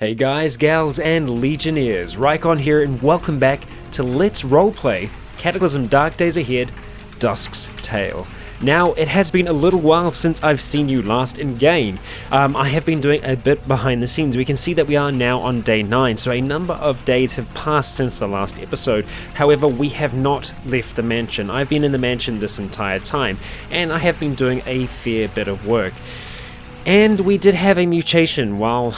Hey guys, gals, and legionnaires, Rycon here, and welcome back to Let's Roleplay Cataclysm Dark Days Ahead, Dusk's Tale. Now, it has been a little while since I've seen you last in-game. I have been doing a bit behind the scenes. We can see that we are now on day 9, so a number of days have passed since the last episode. However, we have not left the mansion. I've been in the mansion this entire time, and I have been doing a fair bit of work. And we did have a mutation while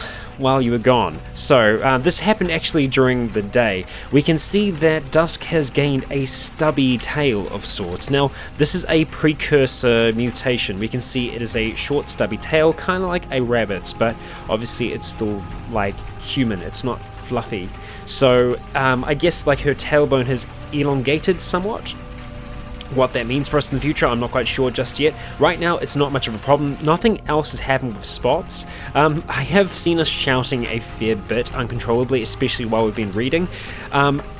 you were gone. So this happened actually during the day. We can see that Dusk has gained a stubby tail of sorts. Now, this is a precursor mutation. We can see it is a short stubby tail, kind of like a rabbit's, but obviously it's still like human. It's not fluffy. So I guess like her tailbone has elongated somewhat. What that means for us in the future, I'm not quite sure just yet. Right now, it's not much of a problem. Nothing else has happened with spots. I have seen us shouting a fair bit uncontrollably, especially while we've been reading.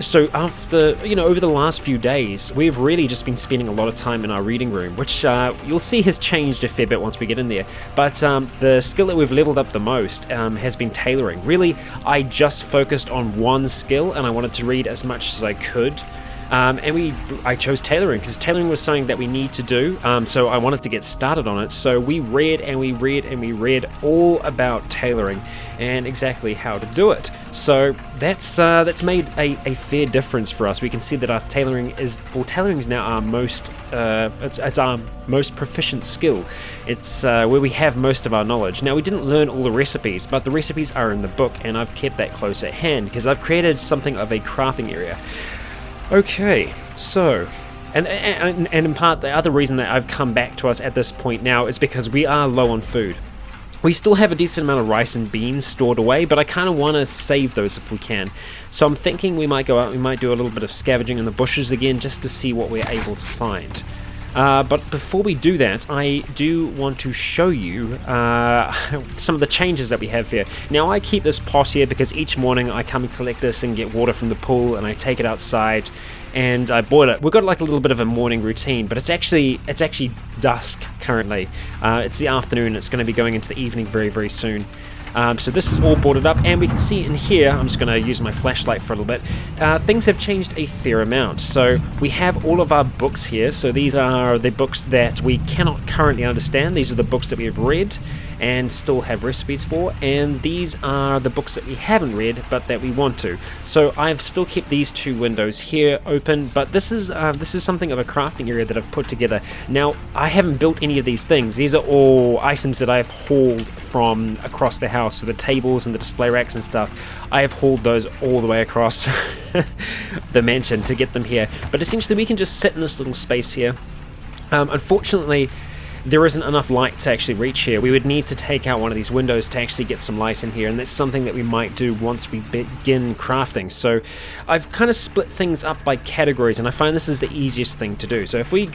So after, over the last few days, we've really just been spending a lot of time in our reading room, which you'll see has changed a fair bit once we get in there. But the skill that we've leveled up the most has been tailoring. Really, I just focused on one skill, and I wanted to read as much as I could. I chose tailoring because tailoring was something that we need to do, so I wanted to get started on it. So we read and we read and we read all about tailoring and exactly how to do it. So that's made a fair difference for us. We can see that our tailoring is now our most it's our most proficient skill. It's where we have most of our knowledge. Now, we didn't learn all the recipes, but the recipes are in the book, and I've kept that close at hand because I've created something of a crafting area. Okay, so, and in part, the other reason that I've come back to us at this point now is because we are low on food. We still have a decent amount of rice and beans stored away, but I kind of want to save those if we can. So I'm thinking we might go out, we might do a little bit of scavenging in the bushes again, just to see what we're able to find. But before we do that, I do want to show you some of the changes that we have here. Now, I keep this pot here because each morning I come and collect this and get water from the pool, and I take it outside and I boil it. We've got like a little bit of a morning routine, but it's actually dusk currently. It's the afternoon. It's going to be going into the evening very, very soon. So this is all boarded up, and we can see in here, I'm just going to use my flashlight for a little bit, things have changed a fair amount. So we have all of our books here, so these are the books that we cannot currently understand. These are the books that we have read and still have recipes for, and these are the books that we haven't read but that we want to. So I've still kept these two windows here open, but this is something of a crafting area that I've put together. Now, I haven't built any of these things. These are all items that I've hauled from across the house. So the tables and the display racks and stuff, I have hauled those all the way across the mansion to get them here. But essentially we can just sit in this little space here. Unfortunately, there isn't enough light to actually reach here. We would need to take out one of these windows to actually get some light in here, and that's something that we might do once we begin crafting. So I've kind of split things up by categories, and I find this is the easiest thing to do. So if we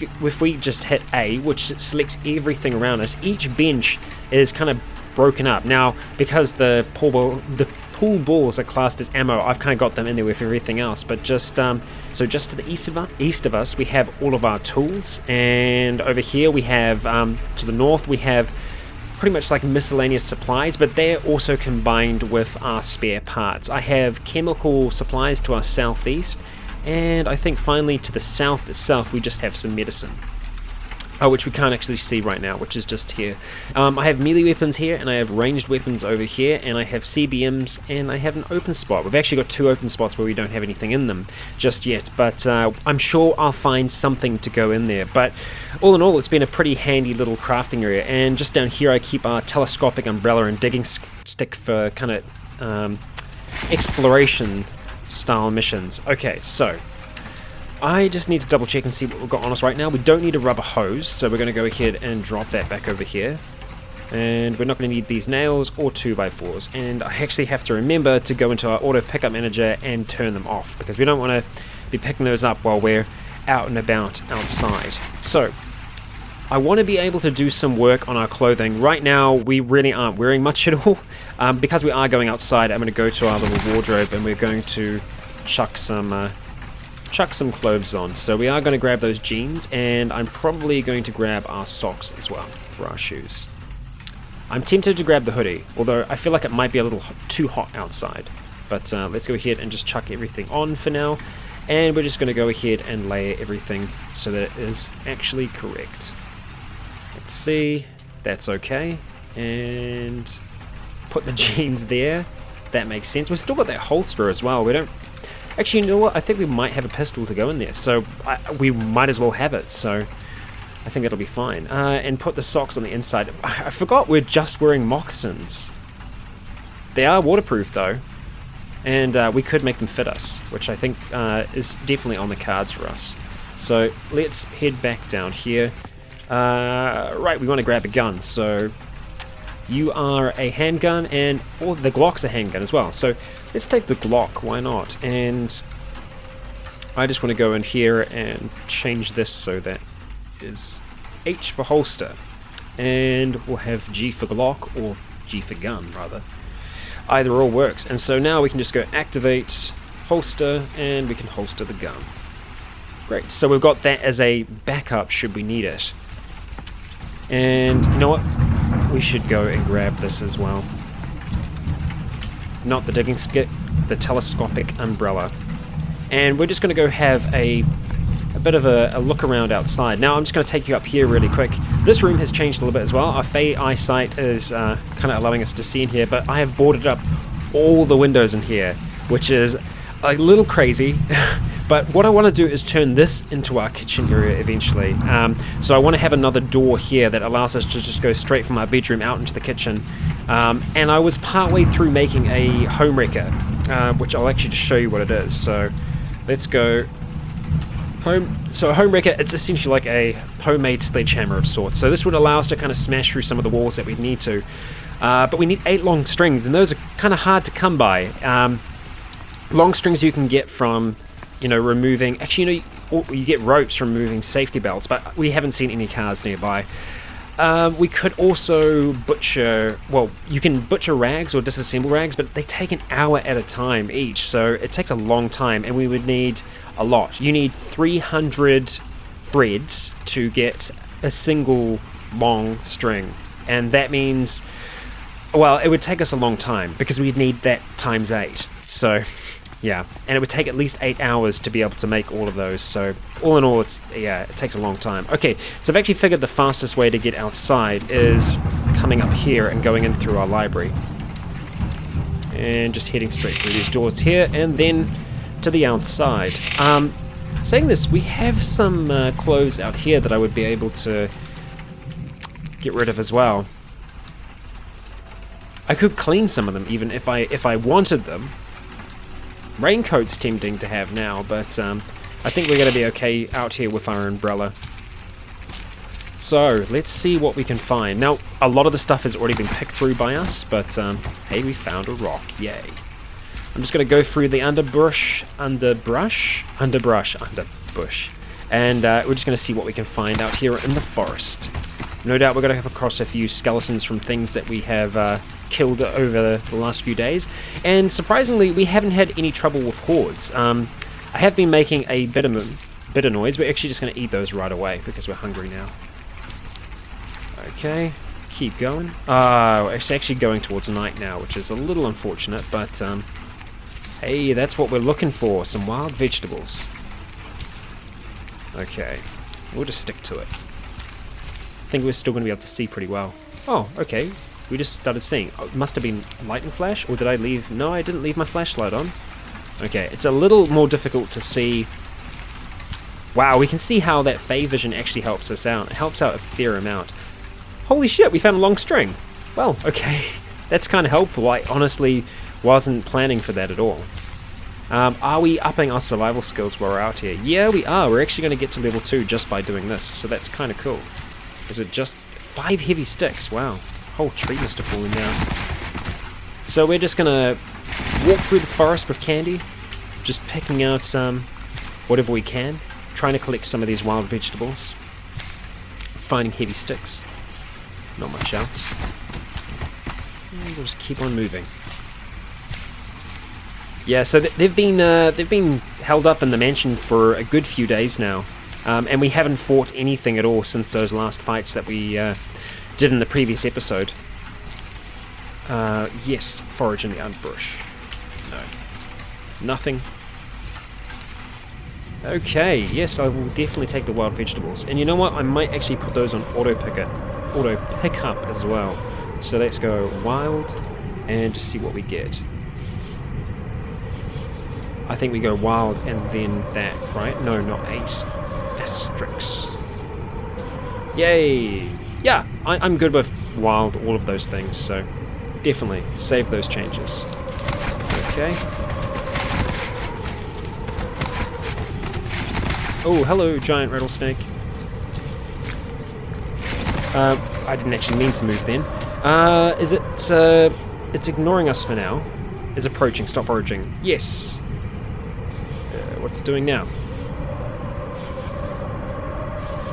just hit A, which selects everything around us, each bench is kind of broken up. Now, because the pool balls are classed as ammo, I've kind of got them in there with everything else, but just so just to the east of us we have all of our tools, and over here we have to the north we have pretty much like miscellaneous supplies, but they're also combined with our spare parts. I have chemical supplies to our southeast, and I think finally to the south itself we just have some medicine. Which we can't actually see right now, which is just here. I have melee weapons here, and I have ranged weapons over here, and I have CBMs, and I have an open spot. We've actually got 2 open spots where we don't have anything in them just yet, but I'm sure I'll find something to go in there. But all in all, it's been a pretty handy little crafting area, and just down here I keep our telescopic umbrella and digging stick for kind of exploration style missions. Okay, so I just need to double check and see what we've got on us right now. We don't need a rubber hose, so we're going to go ahead and drop that back over here. And we're not going to need these nails or 2x4s. And I actually have to remember to go into our auto pickup manager and turn them off, because we don't want to be picking those up while we're out and about outside. So I want to be able to do some work on our clothing. Right now we really aren't wearing much at all. Because we are going outside, I'm going to go to our little wardrobe and we're going to chuck some clothes on. So we are going to grab those jeans, and I'm probably going to grab our socks as well for our shoes. I'm tempted to grab the hoodie, although I feel like it might be a little too hot outside. But let's go ahead and just chuck everything on for now. And we're just going to go ahead and layer everything so that it is actually correct. Let's see. That's okay. And put the jeans there. That makes sense. We've still got that holster as well. We don't... Actually, you know what? I think we might have a pistol to go in there. So we might as well have it. So I think that'll be fine. And put the socks on the inside. I forgot we're just wearing moccasins. They are waterproof though. And we could make them fit us, which I think is definitely on the cards for us. So let's head back down here. Right, we want to grab a gun. So you are a handgun, and the Glock's a handgun as well. So let's take the Glock, why not? And I just want to go in here and change this so that is H for holster. And we'll have G for Glock, or G for gun, rather. Either or works. And so now we can just go activate, holster, and we can holster the gun. Great. So we've got that as a backup should we need it. And you know what? We should go and grab this as well. Not the digging skit, the telescopic umbrella. And we're just going to go have a bit of a look around outside. Now I'm just going to take you up here really quick. This room has changed a little bit as well. Our Fey eyesight is kind of allowing us to see in here, but I have boarded up all the windows in here, which is a little crazy. But what I want to do is turn this into our kitchen area eventually. So I want to have another door here that allows us to just go straight from our bedroom out into the kitchen. And I was partway through making a home wrecker, which I'll actually just show you what it is. So let's go. So a home wrecker, it's essentially like a homemade sledgehammer of sorts. So this would allow us to kind of smash through some of the walls that we need to. But we need 8 long strings, and those are kind of hard to come by. Long strings you can get from, removing... Actually, you get ropes from removing safety belts, but we haven't seen any cars nearby. We could also butcher... Well, you can butcher rags or disassemble rags, but they take an hour at a time each, so it takes a long time, and we would need a lot. You need 300 threads to get a single long string, and that means... Well, it would take us a long time, because we'd need that times 8. So, yeah. And it would take at least 8 hours to be able to make all of those. So, all in all, it takes a long time. Okay, so I've actually figured the fastest way to get outside is coming up here and going in through our library. And just heading straight through these doors here, and then to the outside. Saying this, we have some clothes out here that I would be able to get rid of as well. I could clean some of them even if I wanted them. Raincoat's tempting to have now, but I think we're going to be okay out here with our umbrella. So, let's see what we can find. Now, a lot of the stuff has already been picked through by us, but hey, we found a rock, yay. I'm just going to go through the underbush, and we're just going to see what we can find out here in the forest. No doubt we're going to come across a few skeletons from things that we have killed over the last few days, and surprisingly we haven't had any trouble with hordes. I have been making a bit of noise. We're actually just going to eat those right away because we're hungry now. Okay, keep going. It's actually going towards night now, which is a little unfortunate, but hey, that's what we're looking for, some wild vegetables. Okay, we'll just stick to it. I think we're still going to be able to see pretty well. Oh, okay. We just started seeing. Oh, it must have been lightning flash, or did I leave? No, I didn't leave my flashlight on. Okay, it's a little more difficult to see. Wow, we can see how that Fey vision actually helps us out. It helps out a fair amount. Holy shit, we found a long string. Well, okay. That's kind of helpful. I honestly wasn't planning for that at all. Are we upping our survival skills while we're out here? Yeah, we are. We're actually going to get to level 2 just by doing this, so that's kind of cool. Is it just 5 heavy sticks? Wow. Whole tree must have fallen down. So we're just gonna walk through the forest with Candy, just picking out whatever we can, trying to collect some of these wild vegetables, finding heavy sticks, not much else. And we'll just keep on moving. Yeah, so they've been held up in the mansion for a good few days now, and we haven't fought anything at all since those last fights that we did in the previous episode. Yes, forage in the underbrush. No. Nothing. Okay, yes, I will definitely take the wild vegetables. And you know what? I might actually put those on auto pickup as well. So let's go wild and just see what we get. I think we go wild and then that, right? No, not 8. Asterisks. Yay! Yeah, I'm good with wild, all of those things, so definitely save those changes. Okay. Oh, hello, giant rattlesnake. I didn't actually mean to move then. Is it, it's ignoring us for now. It's approaching, stop foraging. Yes. What's it doing now?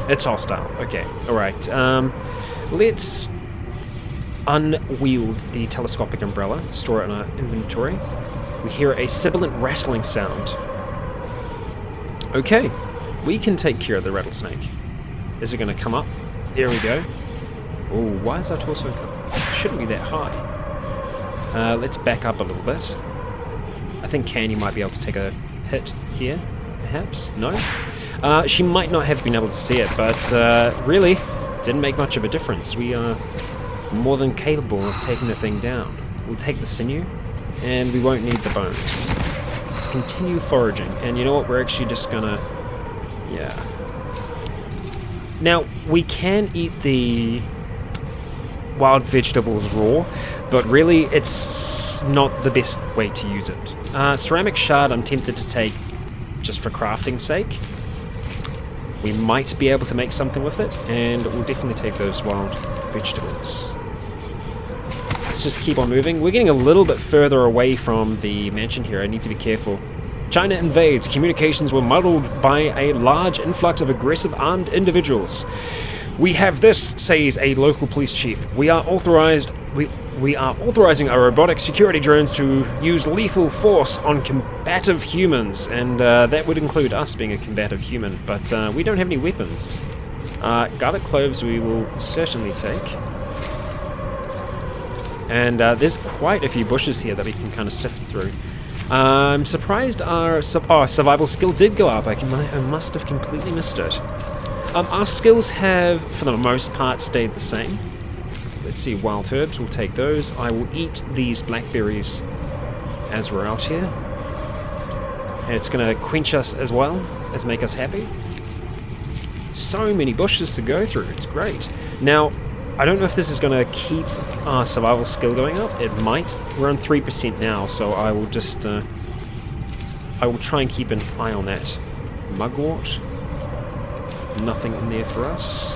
It's hostile. Okay, alright. Let's unwield the telescopic umbrella, store it in our inventory. We hear a sibilant rattling sound. Okay, we can take care of the rattlesnake. Is it going to come up? There we go. Oh, why is our torso come? It shouldn't be that high. Let's back up a little bit. I think Candy might be able to take a hit here, perhaps? No? She might not have been able to see it, but really, didn't make much of a difference. We are more than capable of taking the thing down. We'll take the sinew, and we won't need the bones. Let's continue foraging, and you know what, we're actually just gonna... yeah. Now, we can eat the wild vegetables raw, but really, it's not the best way to use it. Ceramic shard I'm tempted to take just for crafting's sake. We might be able to make something with it, and we'll definitely take those wild vegetables. Let's just keep on moving. We're getting a little bit further away from the mansion here. I need to be careful. China invades. Communications were muddled by a large influx of aggressive armed individuals. We have this, says a local police chief. We are authorizing our robotic security drones to use lethal force on combative humans, and that would include us being a combative human, but we don't have any weapons. Garlic cloves we will certainly take. And there's quite a few bushes here that we can kind of sift through. I'm surprised our survival skill did go up. I must have completely missed it. Our skills have, for the most part, stayed the same. Let's see, wild herbs, we'll take those. I will eat these blackberries as we're out here. And it's going to quench us as well as make us happy. So many bushes to go through, it's great. Now, I don't know if this is going to keep our survival skill going up. It might. We're on 3% now, so I will just... I will try and keep an eye on that. Mugwort. Nothing in there for us.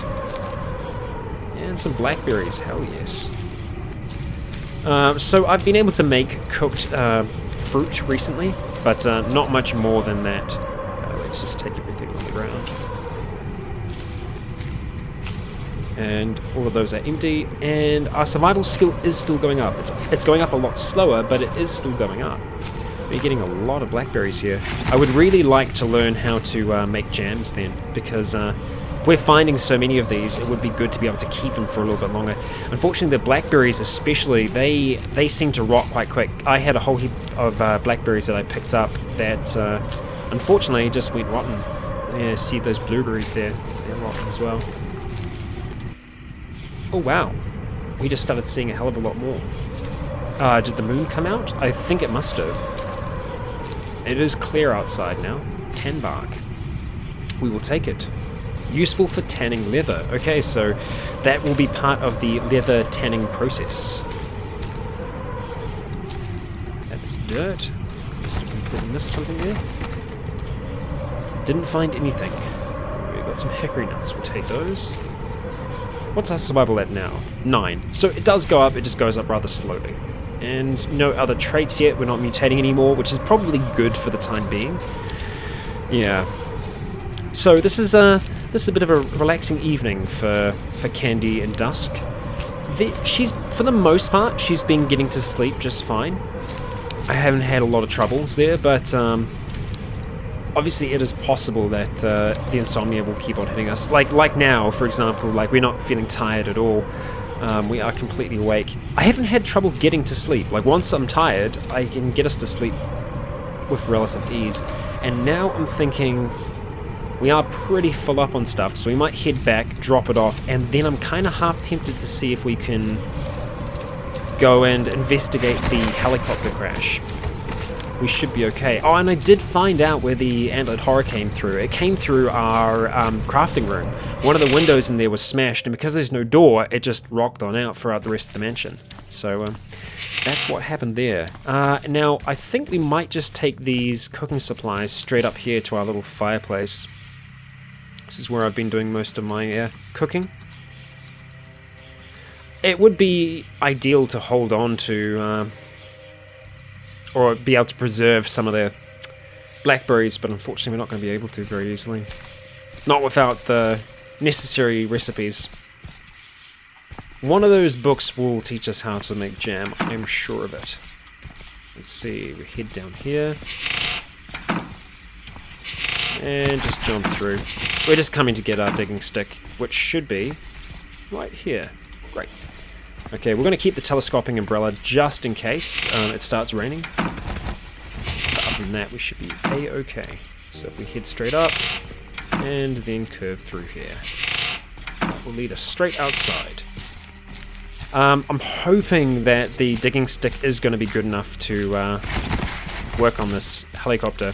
And some blackberries, hell yes. So I've been able to make cooked fruit recently, but not much more than that. Let's just take everything on the ground. And all of those are empty, and our survival skill is still going up. It's going up a lot slower, but it is still going up. We're getting a lot of blackberries here. I would really like to learn how to make jams then, because if we're finding so many of these, it would be good to be able to keep them for a little bit longer. Unfortunately, the blackberries especially, they seem to rot quite quick. I had a whole heap of blackberries that I picked up that unfortunately just went rotten. Yeah, see those blueberries there, they're rotten as well. Oh wow, we just started seeing a hell of a lot more. Did the moon come out? I think it must have. It is clear outside now. Tan bark. We will take it. Useful for tanning leather. Okay, so that will be part of the leather tanning process. That is dirt. Must have completely missed something there. Didn't find anything. We've got some hickory nuts. We'll take those. What's our survival at now? 9. So it does go up, it just goes up rather slowly. And no other traits yet, we're not mutating anymore, which is probably good for the time being. Yeah. So this is a bit of a relaxing evening for Candy and Dusk. She's, for the most part, she's been getting to sleep just fine. I haven't had a lot of troubles there, but obviously it is possible that the insomnia will keep on hitting us. Like now, for example, like we're not feeling tired at all. We are completely awake. I haven't had trouble getting to sleep. Like, once I'm tired, I can get us to sleep with relative ease. And now I'm thinking we are pretty full up on stuff, so we might head back, drop it off, and then I'm kind of half tempted to see if we can go and investigate the helicopter crash. We should be okay. Oh, and I did find out where the antlered horror came through. It came through our crafting room. One of the windows in there was smashed, and because there's no door, it just rocked on out throughout the rest of the mansion. So that's what happened there. Now, I think we might just take these cooking supplies straight up here to our little fireplace. This is where I've been doing most of my cooking. It would be ideal to hold on to, or be able to preserve some of the blackberries, but unfortunately we're not going to be able to very easily. Not without the necessary recipes. One of those books will teach us how to make jam, I'm sure of it. Let's see, we head down here. And just jump through. We're just coming to get our digging stick, which should be right here. Great. Okay, we're going to keep the telescoping umbrella just in case it starts raining. But other than that, we should be a-okay. So if we head straight up, and then curve through here. That will lead us straight outside. I'm hoping that the digging stick is going to be good enough to work on this helicopter.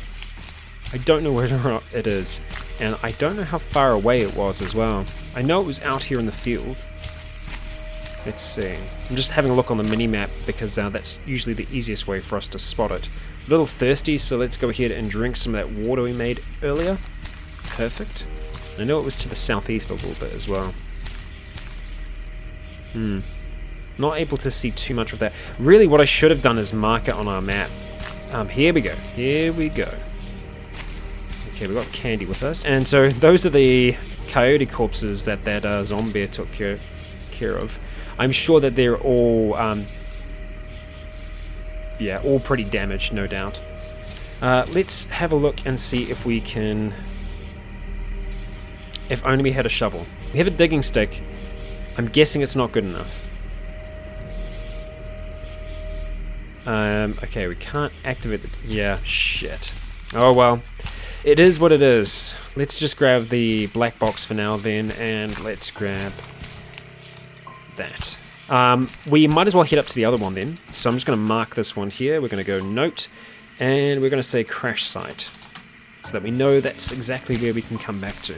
I don't know where it is, and I don't know how far away it was as well. I know it was out here in the field. Let's see. I'm just having a look on the mini-map because that's usually the easiest way for us to spot it. A little thirsty, so let's go ahead and drink some of that water we made earlier. Perfect. I know it was to the southeast a little bit as well. Not able to see too much of that. Really, what I should have done is mark it on our map. Here we go. Here we go. Okay, we got candy with us. And so those are the coyote corpses that zombie took care of. I'm sure that they're all, yeah, all pretty damaged, no doubt. Let's have a look and see if we can... If only we had a shovel. We have a digging stick. I'm guessing it's not good enough. Okay, we can't activate the... Yeah, shit. Oh well. It is what it is. Let's just grab the black box for now then, and let's grab that. We might as well head up to the other one then. So I'm just going to mark this one here. We're going to go note, and we're going to say crash site, so that we know that's exactly where we can come back to.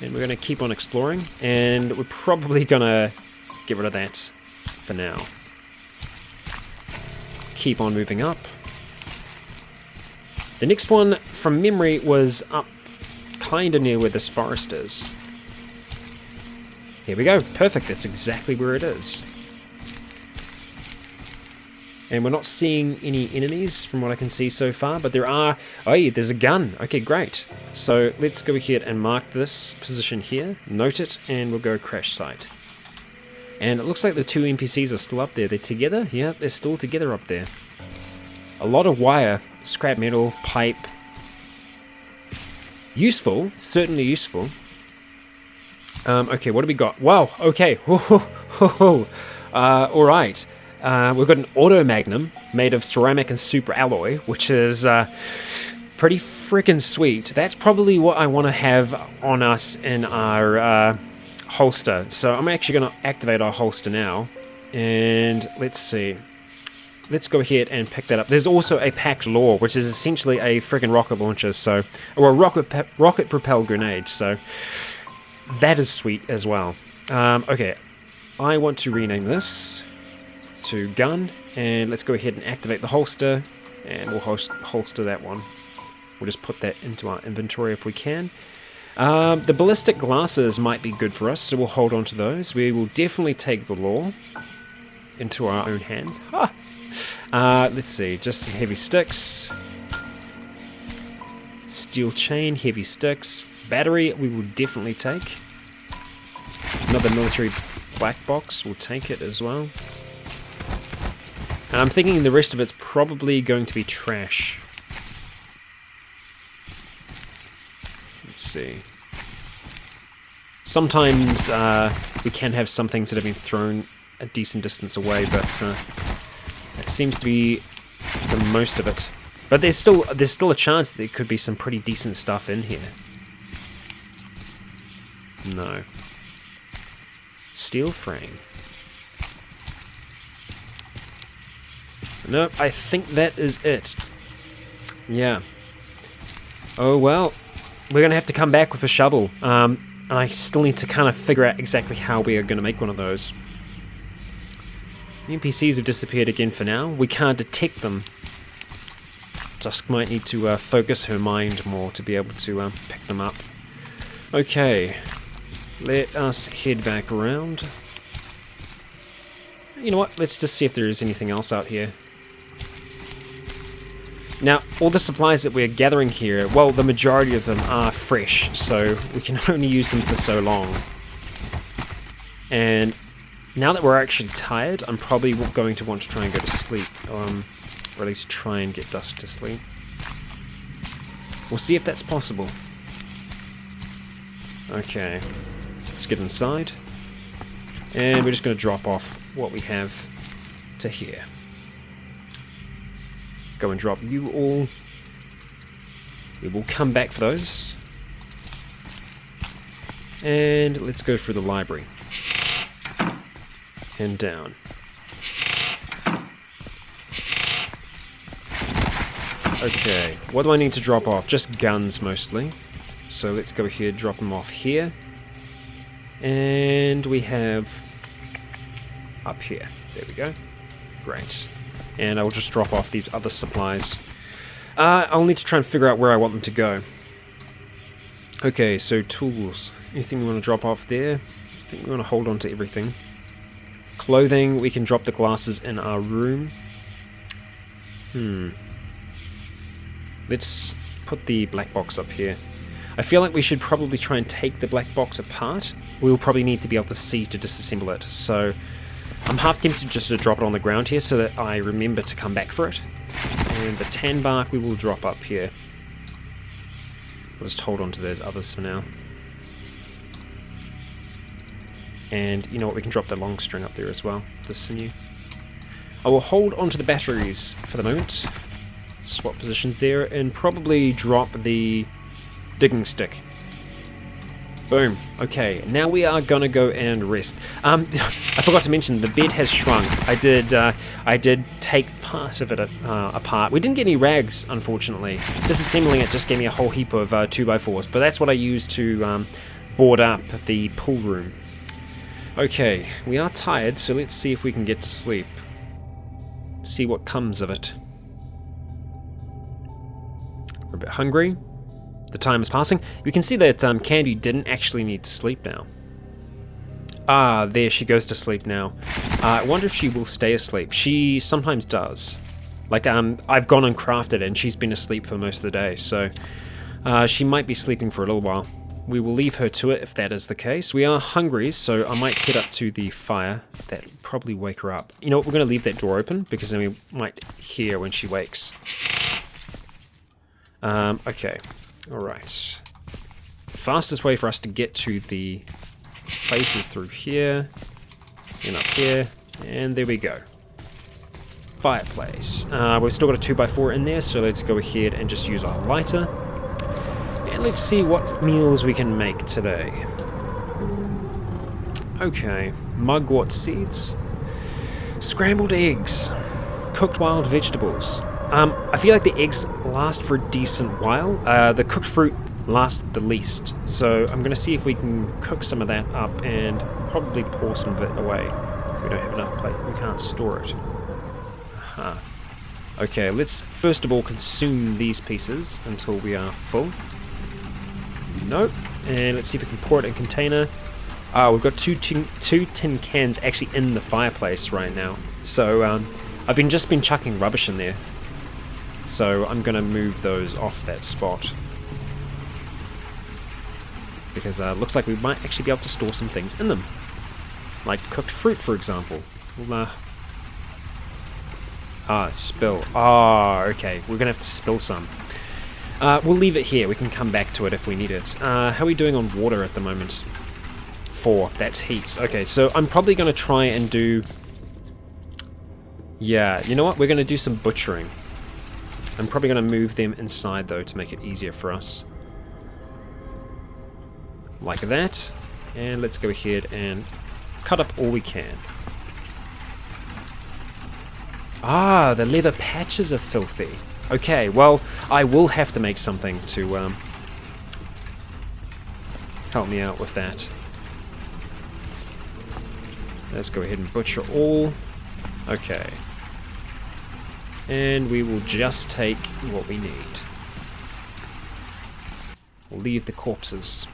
And we're going to keep on exploring, and we're probably going to get rid of that for now. Keep on moving up. The next one, from memory, was up kinda near where this forest is. Here we go, perfect, that's exactly where it is. And we're not seeing any enemies from what I can see so far, but there are... Oh yeah, there's a gun. Okay, great. So let's go ahead and mark this position here, note it, and we'll go crash site. And it looks like the two NPCs are still up there. They're together? Yeah, they're still together up there. A lot of wire, scrap metal, pipe. Useful, certainly useful. Okay, what do we got? Wow, okay. Alright. We've got an auto magnum made of ceramic and super alloy, which is pretty freaking sweet. That's probably what I want to have on us in our holster. So I'm actually going to activate our holster now. And let's see. Let's go ahead and pick that up. There's also a packed law, which is essentially a freaking rocket launcher, so, or a rocket propelled grenade. So that is sweet as well. Okay, I want to rename this to gun, and let's go ahead and activate the holster, and we'll holster that one. We'll just put that into our inventory if we can. The ballistic glasses might be good for us, so we'll hold on to those. We will definitely take the law into our own hands. Let's see, just some heavy sticks. Steel chain, heavy sticks. Battery we will definitely take. Another military black box, we'll take it as well. And I'm thinking the rest of it's probably going to be trash. Let's see. Sometimes we can have some things that have been thrown a decent distance away, but that seems to be the most of it. But there's still a chance that there could be some pretty decent stuff in here. No. Steel frame. Nope, I think that is it. Yeah. Oh well. We're going to have to come back with a shovel. And I still need to kind of figure out exactly how we are going to make one of those. The NPCs have disappeared again for now. We can't detect them. Dusk might need to focus her mind more to be able to pick them up. Okay. Let us head back around. You know what? Let's just see if there is anything else out here. Now, all the supplies that we're gathering here, well, the majority of them are fresh, so we can only use them for so long. And now that we're actually tired, I'm probably going to want to try and go to sleep. Or at least try and get Dusk to sleep. We'll see if that's possible. Okay. Let's get inside. And we're just going to drop off what we have to here. Go and drop you all. We will come back for those. And let's go through the library. And down. Okay, what do I need to drop off? Just guns mostly. So let's go here, drop them off here. And we have up here. There we go. Great. And I will just drop off these other supplies. I'll need to try and figure out where I want them to go. Okay, so tools. Anything we want to drop off there? I think we want to hold on to everything. Clothing, we can drop the glasses in our room. Let's put the black box up here. I feel like we should probably try and take the black box apart. We'll probably need to be able to see to disassemble it, so I'm half tempted just to drop it on the ground here so that I remember to come back for it. And the tan bark we will drop up here. We'll just hold on to those others for now. And you know what, we can drop the long string up there as well, the sinew. I will hold on to the batteries for the moment. Swap positions there, and probably drop the digging stick. Boom. Okay, now we are gonna go and rest. I forgot to mention, the bed has shrunk. I did take part of it apart. We didn't get any rags, unfortunately. Disassembling it just gave me a whole heap of 2x4s, but that's what I used to board up the pool room. Okay, we are tired, so let's see if we can get to sleep. See what comes of it. We're a bit hungry. The time is passing. You can see that Candy didn't actually need to sleep now. Ah, there, she goes to sleep now. I wonder if she will stay asleep. She sometimes does. Like, I've gone and crafted and she's been asleep for most of the day, so she might be sleeping for a little while. We will leave her to it if that is the case. We are hungry, so I might head up to the fire. That'll probably wake her up. You know what, we're going to leave that door open, because then we might hear when she wakes. Okay. Alright. The fastest way for us to get to the place is through here, and up here, and there we go. Fireplace. We've still got a 2x4 in there, so let's go ahead and just use our lighter. And let's see what meals we can make today. Okay, mugwort seeds, scrambled eggs, cooked wild vegetables. I feel like the eggs last for a decent while. The cooked fruit lasts the least, so I'm going to see if we can cook some of that up and probably pour some of it away. We don't have enough plate, we can't store it. Aha. Okay, let's first of all consume these pieces until we are full. Nope. And let's see if we can pour it in a container. We've got two tin cans actually in the fireplace right now. So I've just been chucking rubbish in there. So I'm going to move those off that spot. Because it looks like we might actually be able to store some things in them. Like cooked fruit, for example. We'll, spill. Okay. We're going to have to spill some. We'll leave it here. We can come back to it if we need it. How are we doing on water at the moment? 4. That's heaps. Okay, so I'm probably going to try and do... Yeah, you know what? We're going to do some butchering. I'm probably going to move them inside, though, to make it easier for us. Like that. And let's go ahead and cut up all we can. Ah, the leather patches are filthy. Okay, well, I will have to make something to help me out with that. Let's go ahead and butcher all. Okay. And we will just take what we need. We'll leave the corpses.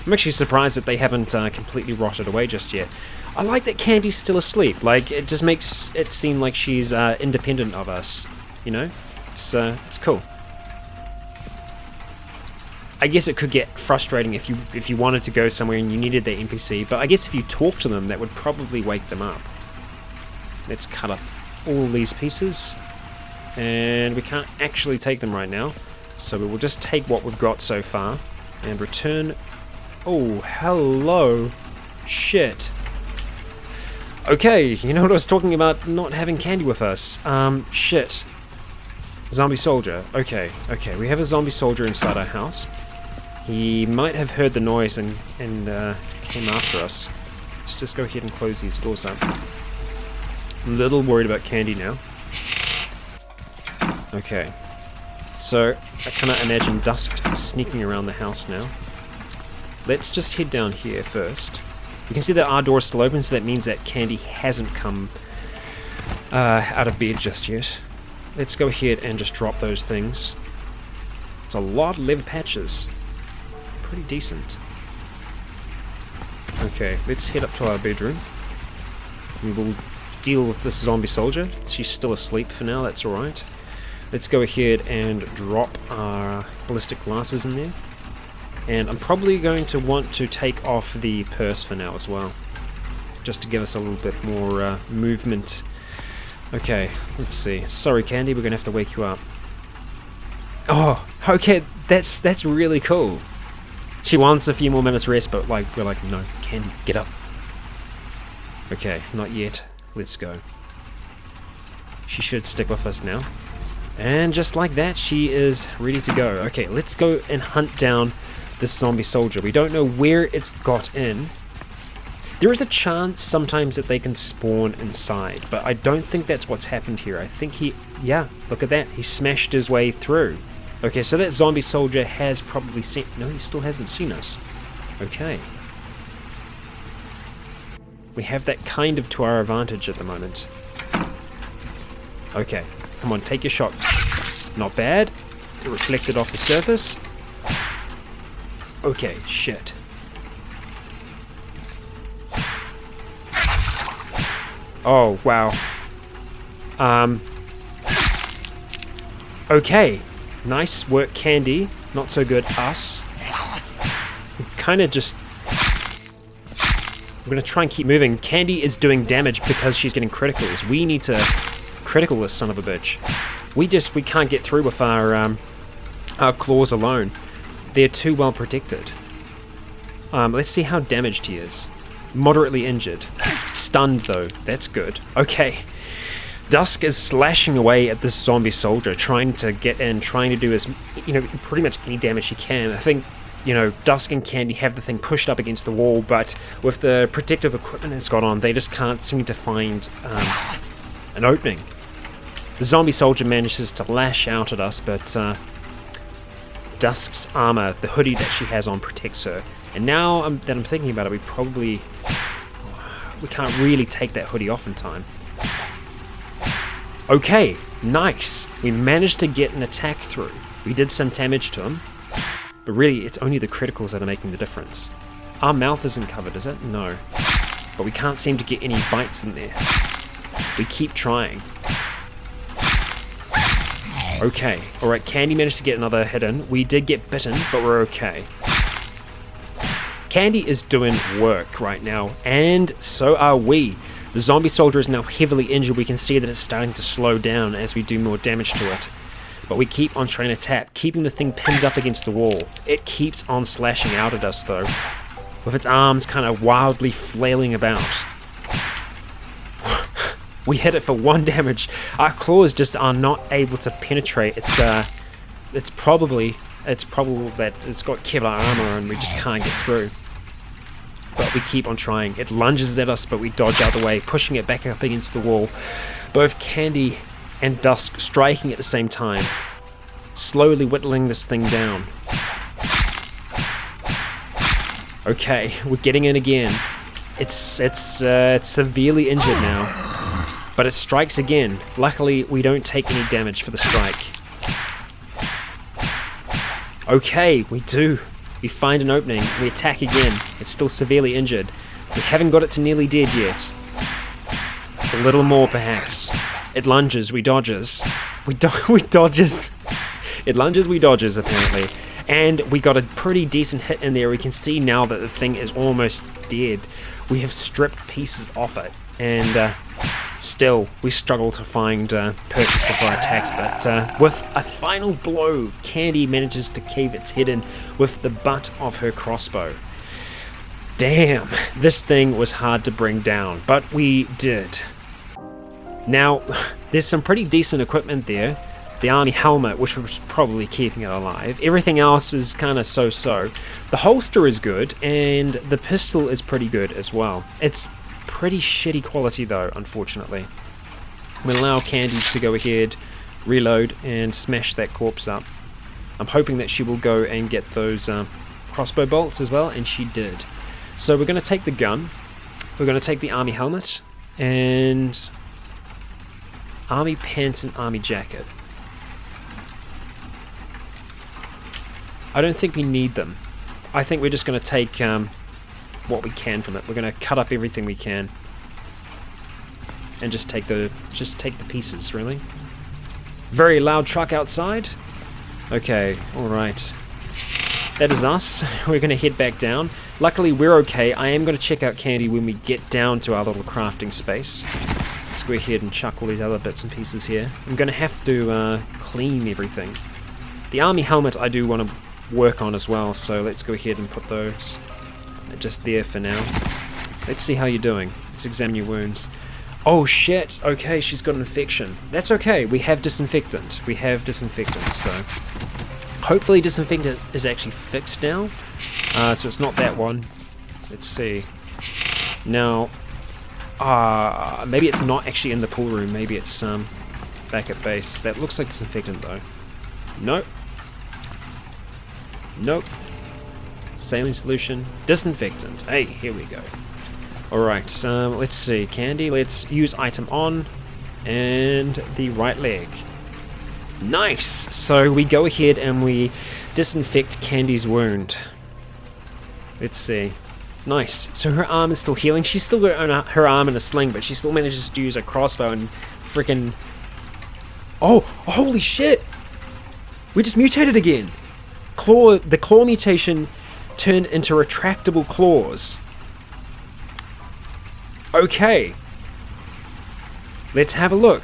I'm actually surprised that they haven't completely rotted away just yet. I like that Candy's still asleep. Like, it just makes it seem like she's independent of us. You know? It's cool. I guess it could get frustrating if you wanted to go somewhere and you needed that NPC, but I guess if you talk to them, that would probably wake them up. Let's cut up all these pieces. And we can't actually take them right now, so we will just take what we've got so far and return... Oh, hello. Shit. Okay, you know what I was talking about not having Candy with us? Shit. Zombie soldier. Okay, we have a zombie soldier inside our house. He might have heard the noise and came after us. Let's just go ahead and close these doors up. I'm a little worried about Candy now. Okay. So, I cannot imagine Dusk sneaking around the house now. Let's just head down here first. You can see that our door is still open, so that means that Candy hasn't come out of bed just yet. Let's go ahead and just drop those things. It's a lot of leather patches. Pretty decent. Okay, let's head up to our bedroom. We will deal with this zombie soldier. She's still asleep for now, that's alright. Let's go ahead and drop our ballistic glasses in there. And I'm probably going to want to take off the purse for now as well, just to give us a little bit more movement. Okay, let's see. Sorry, Candy, we're going to have to wake you up. Oh, okay, that's really cool. She wants a few more minutes rest, but we're like, no, Candy, get up. Okay, not yet. Let's go. She should stick with us now. And just like that, she is ready to go. Okay, let's go and hunt down this zombie soldier. We don't know where it's got in. There is a chance sometimes that they can spawn inside, but I don't think that's what's happened here. I think yeah, look at that. He smashed his way through. Okay, so that zombie soldier has probably seen... No, he still hasn't seen us. Okay. We have that kind of to our advantage at the moment. Okay, come on, take your shot. Not bad. It reflected off the surface. Okay, shit. Oh, wow. Okay. Nice work, Candy. Not so good, us. Kind of just... I'm going to try and keep moving. Candy is doing damage because she's getting criticals. We need to critical this son of a bitch. We can't get through with our claws alone. They're too well protected. Let's see how damaged he is. Moderately injured. Stunned though. That's good. Okay. Dusk is slashing away at this zombie soldier, trying to get in, trying to do as, pretty much any damage he can. I think, Dusk and Candy have the thing pushed up against the wall, but with the protective equipment it's got on, they just can't seem to find an opening. The zombie soldier manages to lash out at us, but Dusk's armor, the hoodie that she has on, protects her. And now that I'm thinking about it, we can't really take that hoodie off in time. Okay, nice. We managed to get an attack through. We did some damage to him, but really it's only the criticals that are making the difference. Our mouth isn't covered, is it? No. But we can't seem to get any bites in there. We keep trying. Okay, alright, Candy managed to get another hit in. We did get bitten, but we're okay. Candy is doing work right now, and so are we. The zombie soldier is now heavily injured. We can see that it's starting to slow down as we do more damage to it. But we keep on trying to tap, keeping the thing pinned up against the wall. It keeps on slashing out at us though, with its arms kind of wildly flailing about. We hit it for 1 damage. Our claws just are not able to penetrate. It's probable that it's got Kevlar armor and we just can't get through. But we keep on trying. It lunges at us, but we dodge out the way, pushing it back up against the wall. Both Candy and Dusk striking at the same time, slowly whittling this thing down. Okay, we're getting in again. It's severely injured now, but it strikes again. Luckily, we don't take any damage for the strike. Okay, we do. We find an opening, we attack again. It's still severely injured. We haven't got it to nearly dead yet. A little more, perhaps. It lunges, we dodges. We dodges. It lunges, we dodges, apparently. And we got a pretty decent hit in there. We can see now that the thing is almost dead. We have stripped pieces off it. And still, we struggle to find purchase before attacks, but with a final blow, Candy manages to cave its head in with the butt of her crossbow. Damn, this thing was hard to bring down, but we did. Now, there's some pretty decent equipment there. The army helmet, which was probably keeping it alive. Everything else is kind of so-so. The holster is good, and the pistol is pretty good as well. It's pretty shitty quality though, unfortunately. We'll allow Candy to go ahead, reload, and smash that corpse up. I'm hoping that she will go and get those crossbow bolts as well, and she did. So we're going to take the gun, we're going to take the army helmet, and army pants and army jacket. I don't think we need them. I think we're just going to take what we can from it. We're going to cut up everything we can and just take the pieces, really. Very loud truck outside. Okay, alright. That is us. We're going to head back down. Luckily, we're okay. I am going to check out Candy when we get down to our little crafting space. Let's go ahead and chuck all these other bits and pieces here. I'm going to have to clean everything. The army helmet I do want to work on as well, so let's go ahead and put those just there for now. Let's see how you're doing. Let's examine your wounds. Oh shit, okay, she's got an infection. That's okay, we have disinfectant. We have disinfectant, so hopefully disinfectant is actually fixed now. So it's not that one. Let's see. Now, maybe it's not actually in the pool room, maybe it's back at base. That looks like disinfectant though. Nope. Nope. Saline solution, disinfectant. Hey, here we go. Alright, let's see. Candy, let's use item on. And the right leg. Nice! So we go ahead and we disinfect Candy's wound. Let's see. Nice. So her arm is still healing. She's still got her arm in a sling, but she still manages to use a crossbow and freaking... Oh! Holy shit! We just mutated again! The claw mutation turned into retractable claws. Okay. Let's have a look.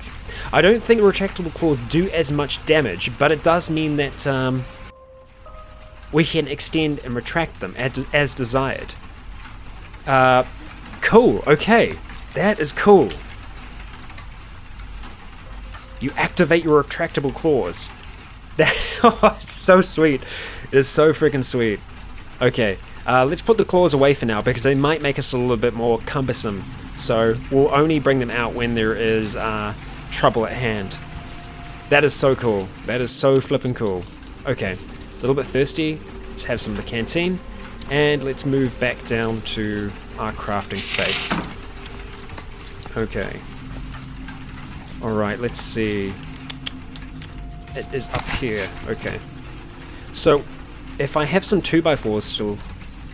I don't think retractable claws do as much damage, but it does mean that we can extend and retract them as desired. Cool. Okay. That is cool. You activate your retractable claws. Oh, it's so sweet. It is so freaking sweet. Okay, let's put the claws away for now because they might make us a little bit more cumbersome. So we'll only bring them out when there is trouble at hand. That is so cool. That is so flippin' cool. Okay, a little bit thirsty. Let's have some of the canteen. And let's move back down to our crafting space. Okay. Alright, let's see. It is up here. Okay. So, if I have some 2x4s still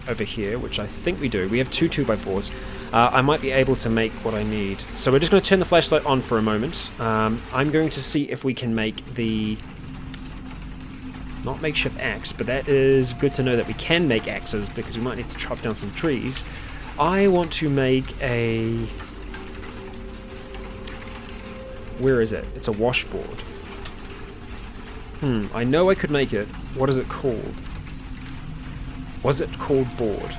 over here, which I think we do, we have two 2x4s, I might be able to make what I need. So we're just going to turn the flashlight on for a moment. I'm going to see if we can make the... not makeshift axe, but that is good to know that we can make axes, because we might need to chop down some trees. I want to make a... where is it? It's a washboard. I know I could make it. What is it called? Was it called board?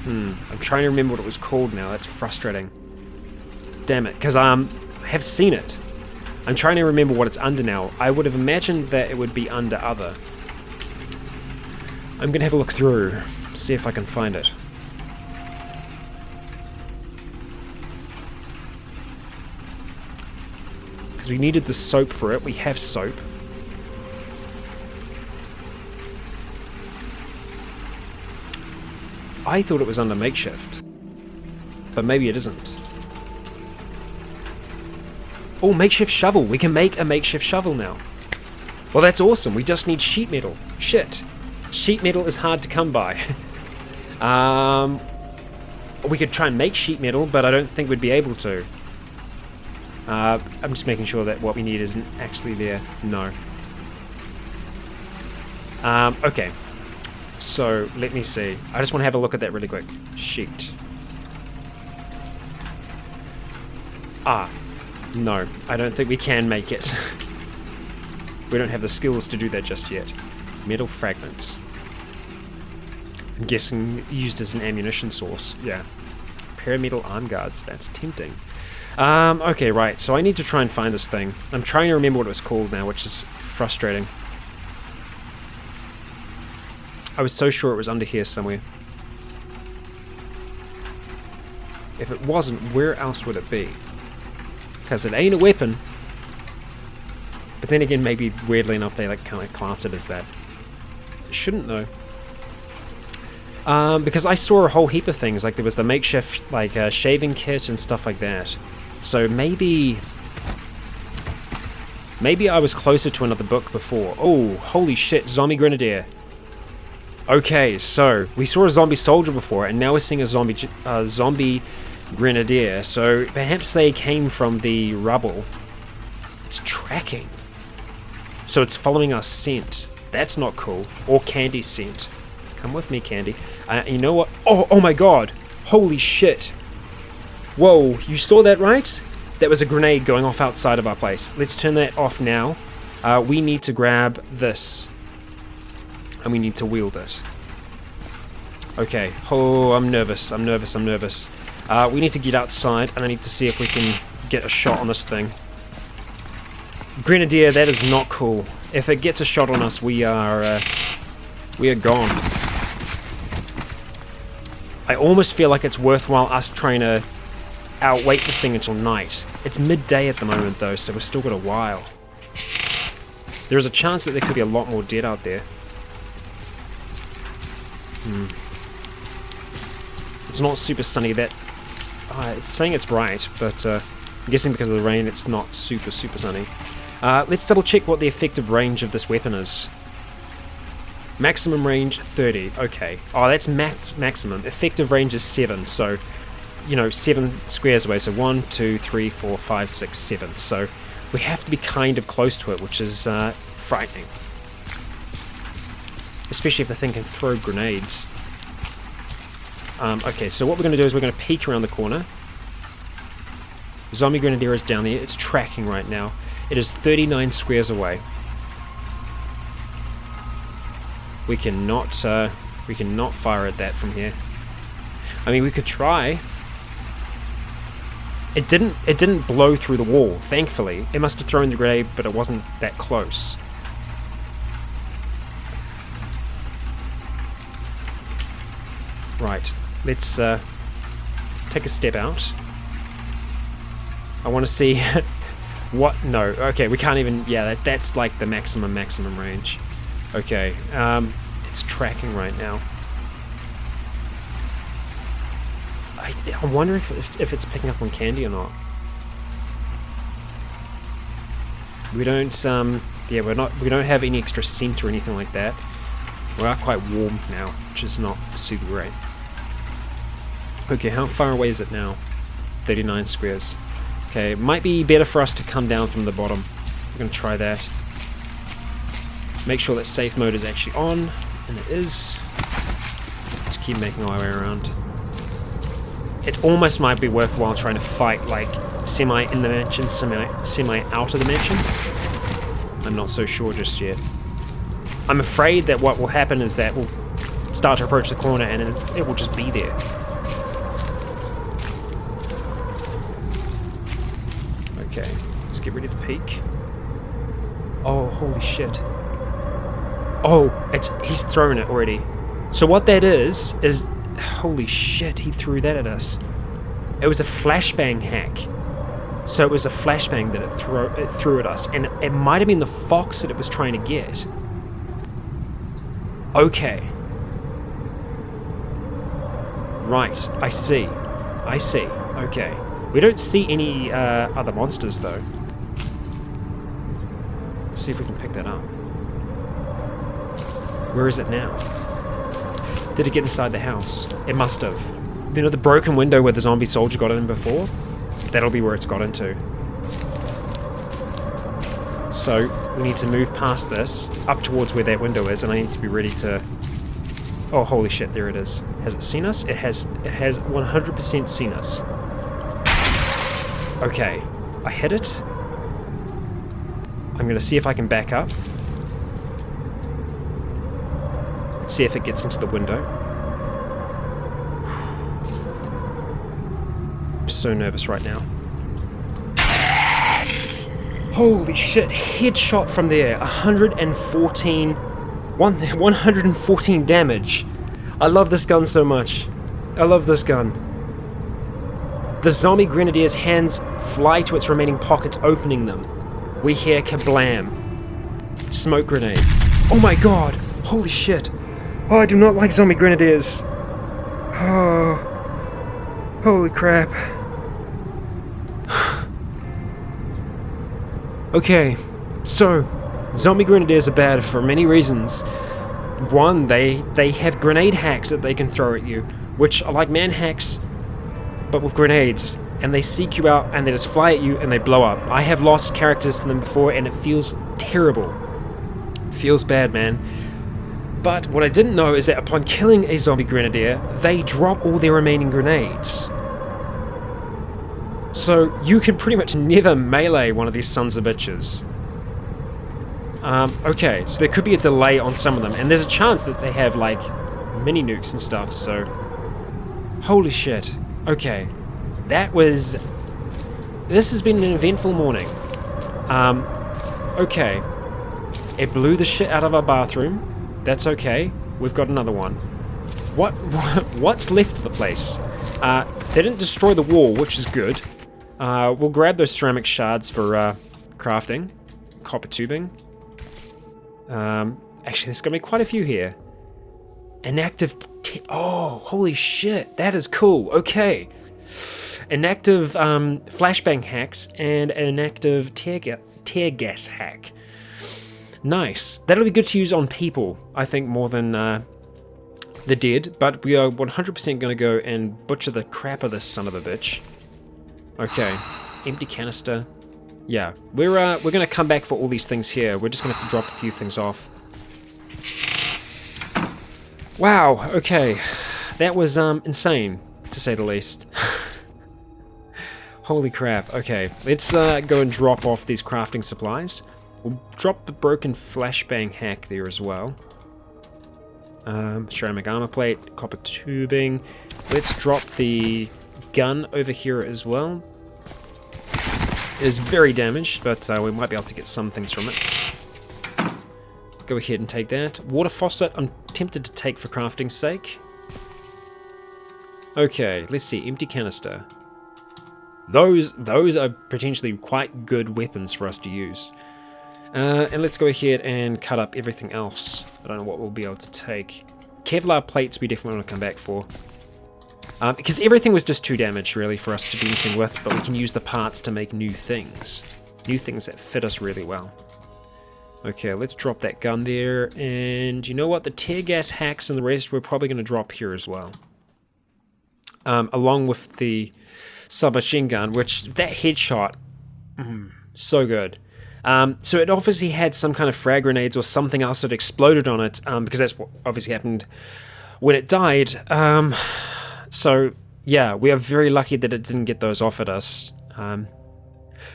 I'm trying to remember what it was called now. That's frustrating. Damn it, because I have seen it. I'm trying to remember what it's under now. I would have imagined that it would be under other. I'm going to have a look through, see if I can find it. Because we needed the soap for it. We have soap. I thought it was under makeshift, but maybe it isn't. Oh, makeshift shovel. We can make a makeshift shovel now. Well, that's awesome. We just need sheet metal. Shit. Sheet metal is hard to come by. We could try and make sheet metal, but I don't think we'd be able to. I'm just making sure that what we need isn't actually there. No. Okay. So, let me see. I just want to have a look at that really quick. Sheet. No, I don't think we can make it. We don't have the skills to do that just yet. Metal fragments. I'm guessing used as an ammunition source. Yeah. Parametal arm guards. That's tempting. Okay, right. So I need to try and find this thing. I'm trying to remember what it was called now, which is frustrating. I was so sure it was under here somewhere. If it wasn't, where else would it be? Because it ain't a weapon. But then again, maybe weirdly enough, they like kind of class it as that. It shouldn't though. Because I saw a whole heap of things. Like there was the makeshift like shaving kit and stuff like that. So maybe I was closer to another book before. Oh, holy shit! Zombie Grenadier. Okay, so we saw a zombie soldier before, and now we're seeing a zombie grenadier. So perhaps they came from the rubble. It's tracking. So it's following our scent. That's not cool. Or Candy's scent. Come with me, Candy. You know what? Oh my god! Holy shit! Whoa, you saw that, right? That was a grenade going off outside of our place. Let's turn that off now. We need to grab this. And we need to wield it. Okay. Oh, I'm nervous. I'm nervous. We need to get outside, and I need to see if we can get a shot on this thing. Grenadier, that is not cool. If it gets a shot on us, we are gone. I almost feel like it's worthwhile us trying to outwait the thing until night. It's midday at the moment, though, so we've still got a while. There is a chance that there could be a lot more dead out there. It's not super sunny. That it's saying it's bright, but I'm guessing because of the rain it's not super sunny. Let's double check what the effective range of this weapon is. Maximum range 30. Okay. Oh, that's maximum. Effective range is 7. So, 7 squares away. So 1, 2, 3, 4, 5, 6, 7. So we have to be kind of close to it, which is frightening. Especially if the thing can throw grenades. Okay, so what we're going to do is we're going to peek around the corner. Zombie Grenadier is down there. It's tracking right now. It is 39 squares away. We cannot fire at that from here. I mean, we could try. It didn't blow through the wall, thankfully. It must have thrown the grenade, but it wasn't that close. Right, let's take a step out. I want to see what. No, okay, we can't even. Yeah, that's like the maximum range. Okay, it's tracking right now. I wonder if it's picking up on Candy or not. We don't. Yeah, we don't have any extra scent or anything like that. We are quite warm now, which is not super great. Okay, how far away is it now? 39 squares. Okay, it might be better for us to come down from the bottom. We're going to try that. Make sure that safe mode is actually on, and it is. Let's keep making our way around. It almost might be worthwhile trying to fight like semi in the mansion, semi out of the mansion. I'm not so sure just yet. I'm afraid that what will happen is that we'll start to approach the corner and it will just be there. Okay, let's get ready to peek. Oh, holy shit. Oh, he's thrown it already. So what that is, holy shit, he threw that at us. It was a flashbang hack. So it was a flashbang that it threw at us, and it might have been the fox that it was trying to get. Okay. Right, I see. Okay. We don't see any other monsters though. Let's see if we can pick that up. Where is it now? Did it get inside the house? It must have. You know the broken window where the zombie soldier got in before? That'll be where it's got into. So, we need to move past this, up towards where that window is, and I need to be ready to... Oh, holy shit, there it is. Has it seen us? It has 100% seen us. Okay, I hit it. I'm gonna see if I can back up. Let's see if it gets into the window. I'm so nervous right now. Holy shit, headshot from there. 114 damage. I love this gun so much. I love this gun. The zombie grenadier's hands fly to its remaining pockets, opening them. We hear kablam. Smoke grenade. Oh my god. Holy shit. Oh, I do not like zombie grenadiers. Oh. Holy crap. Okay, so zombie grenadiers are bad for many reasons. One, they have grenade hacks that they can throw at you, which are like man hacks, but with grenades. And they seek you out and they just fly at you and they blow up. I have lost characters to them before and it feels terrible. Feels bad, man. But what I didn't know is that upon killing a zombie grenadier, they drop all their remaining grenades. So you can pretty much never melee one of these sons of bitches. Okay, so there could be a delay on some of them, and there's a chance that they have like mini nukes and stuff, so... Holy shit. Okay. This has been an eventful morning. Okay. It blew the shit out of our bathroom. That's okay. We've got another one. What's left of the place? They didn't destroy the wall, which is good. We'll grab those ceramic shards for crafting. Copper tubing. Actually, there's gonna be quite a few here. Inactive... Oh, holy shit. That is cool. Okay. Inactive flashbang hacks and an inactive tear gas hack. Nice. That'll be good to use on people, I think, more than the dead. But we are 100% going to go and butcher the crap of this son of a bitch. Okay. Empty canister. Yeah. We're going to come back for all these things here. We're just going to have to drop a few things off. Wow. Okay. That was insane, to say the least. Holy crap. Okay, let's go and drop off these crafting supplies. We'll drop the broken flashbang hack there as well. Ceramic armor plate, copper tubing. Let's drop the gun over here as well. It is very damaged, but we might be able to get some things from it. Go ahead and take that. Water faucet, I'm tempted to take for crafting's sake. Okay, let's see, empty canister. Those are potentially quite good weapons for us to use. And let's go ahead and cut up everything else. I don't know what we'll be able to take. Kevlar plates we definitely want to come back for. Because everything was just too damaged really for us to do anything with, but we can use the parts to make new things. New things that fit us really well. Okay, let's drop that gun there. And you know what? The tear gas hacks and the rest we're probably going to drop here as well. Along with the submachine gun, which that headshot, so good. So it obviously had some kind of frag grenades or something else that exploded on it, because that's what obviously happened when it died. So yeah, we are very lucky that it didn't get those off at us.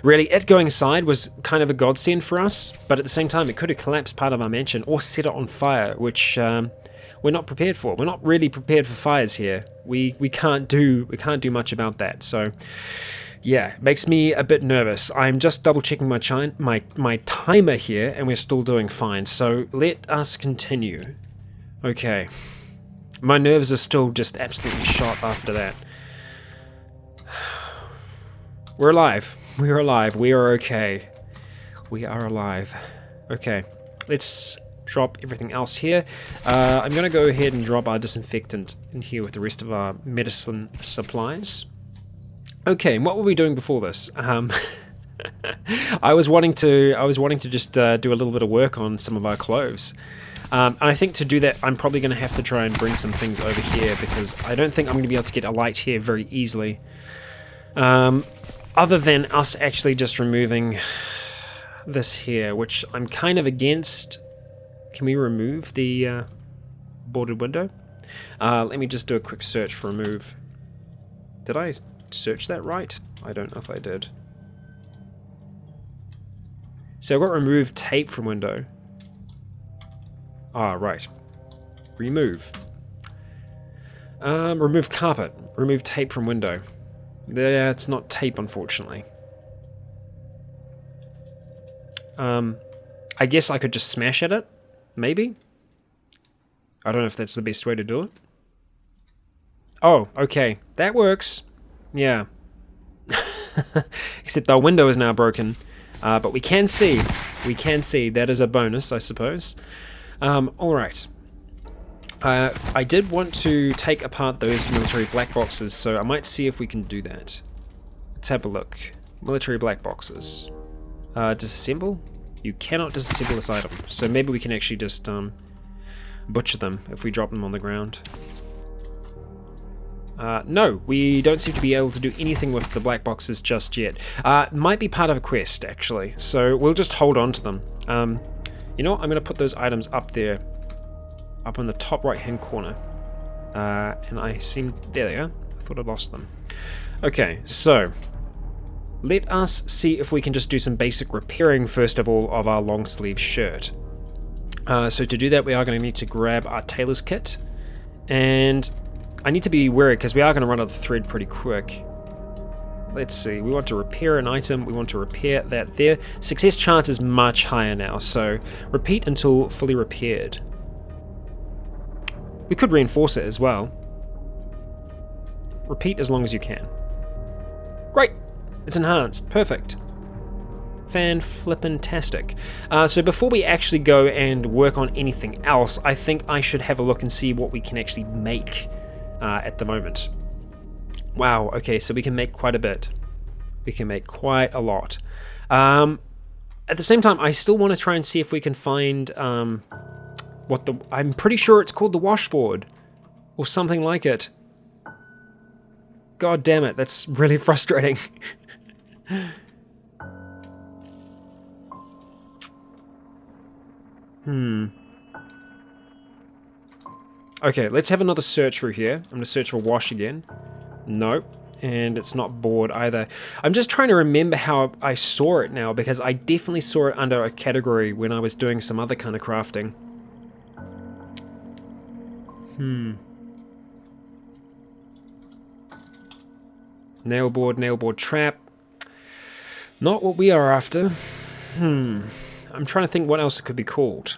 Really, it going inside was kind of a godsend for us, but at the same time, it could have collapsed part of our mansion or set it on fire, which we're not prepared for. We're not really prepared for fires here. We can't do much about that. So yeah, it makes me a bit nervous. I'm just double checking my timer here, and we're still doing fine. So let us continue. Okay. My nerves are still just absolutely shot after that. We're alive. We're alive. We are okay. We are alive. Okay. Let's drop everything else here. I'm going to go ahead and drop our disinfectant in here with the rest of our medicine supplies. Okay, and what were we doing before this? I was wanting to just do a little bit of work on some of our clothes. And I think to do that, I'm probably going to have to try and bring some things over here, because I don't think I'm going to be able to get a light here very easily. Other than us actually just removing this here, which I'm kind of against. Can we remove the boarded window? Let me just do a quick search for remove. Did I search that right? I don't know if I did. So I've got remove tape from window. Ah, right. Remove. Remove carpet. Remove tape from window. There, it's not tape, unfortunately. I guess I could just smash at it, maybe? I don't know if that's the best way to do it. Oh, okay. That works. Yeah. Except our window is now broken. But we can see. That is a bonus, I suppose. Alright. I did want to take apart those military black boxes, so I might see if we can do that. Let's have a look. Military black boxes. Disassemble? You cannot disassemble this item, so maybe we can actually just butcher them if we drop them on the ground. No, we don't seem to be able to do anything with the black boxes just yet. Might be part of a quest, actually, so we'll just hold on to them. You know what? I'm going to put those items up there, up in the top right-hand corner. And I seem... There they are. I thought I lost them. Okay, so let us see if we can just do some basic repairing, first of all, of our long-sleeve shirt. So to do that, we are going to need to grab our tailor's kit. And I need to be wary, because we are going to run out of thread pretty quick. Let's see, we want to repair an item, we want to repair that there. Success chance is much higher now, so repeat until fully repaired. We could reinforce it as well. Repeat as long as you can. Great! It's enhanced. Perfect. Fan-flippin-tastic. So before we actually go and work on anything else, I think I should have a look and see what we can actually make at the moment. Wow, okay, so we can make quite a bit. We can make quite a lot. At the same time, I still want to try and see if we can find I'm pretty sure it's called the washboard, or something like it. God damn it, that's really frustrating. Okay, let's have another search through here. I'm going to search for wash again. Nope. And it's not board either. I'm just trying to remember how I saw it now, because I definitely saw it under a category when I was doing some other kind of crafting. Nailboard trap. Not what we are after. I'm trying to think what else it could be called.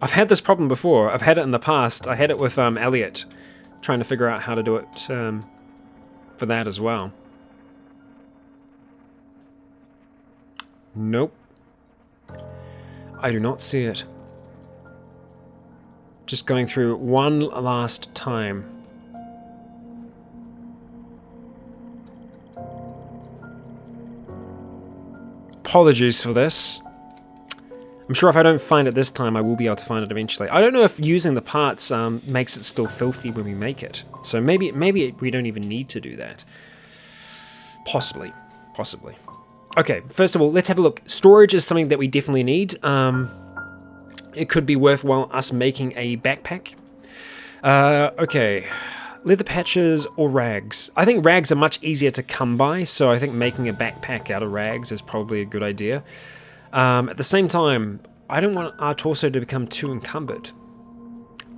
I've had this problem before. I've had it in the past. I had it with Elliot, trying to figure out how to do it for that as well. Nope. I do not see it. Just going through one last time. Apologies for this. I'm sure if I don't find it this time, I will be able to find it eventually. I don't know if using the parts makes it still filthy when we make it. So maybe we don't even need to do that. Possibly. Okay, first of all, let's have a look. Storage is something that we definitely need. It could be worthwhile us making a backpack. Okay, leather patches or rags. I think rags are much easier to come by, so I think making a backpack out of rags is probably a good idea. At the same time, I don't want our torso to become too encumbered.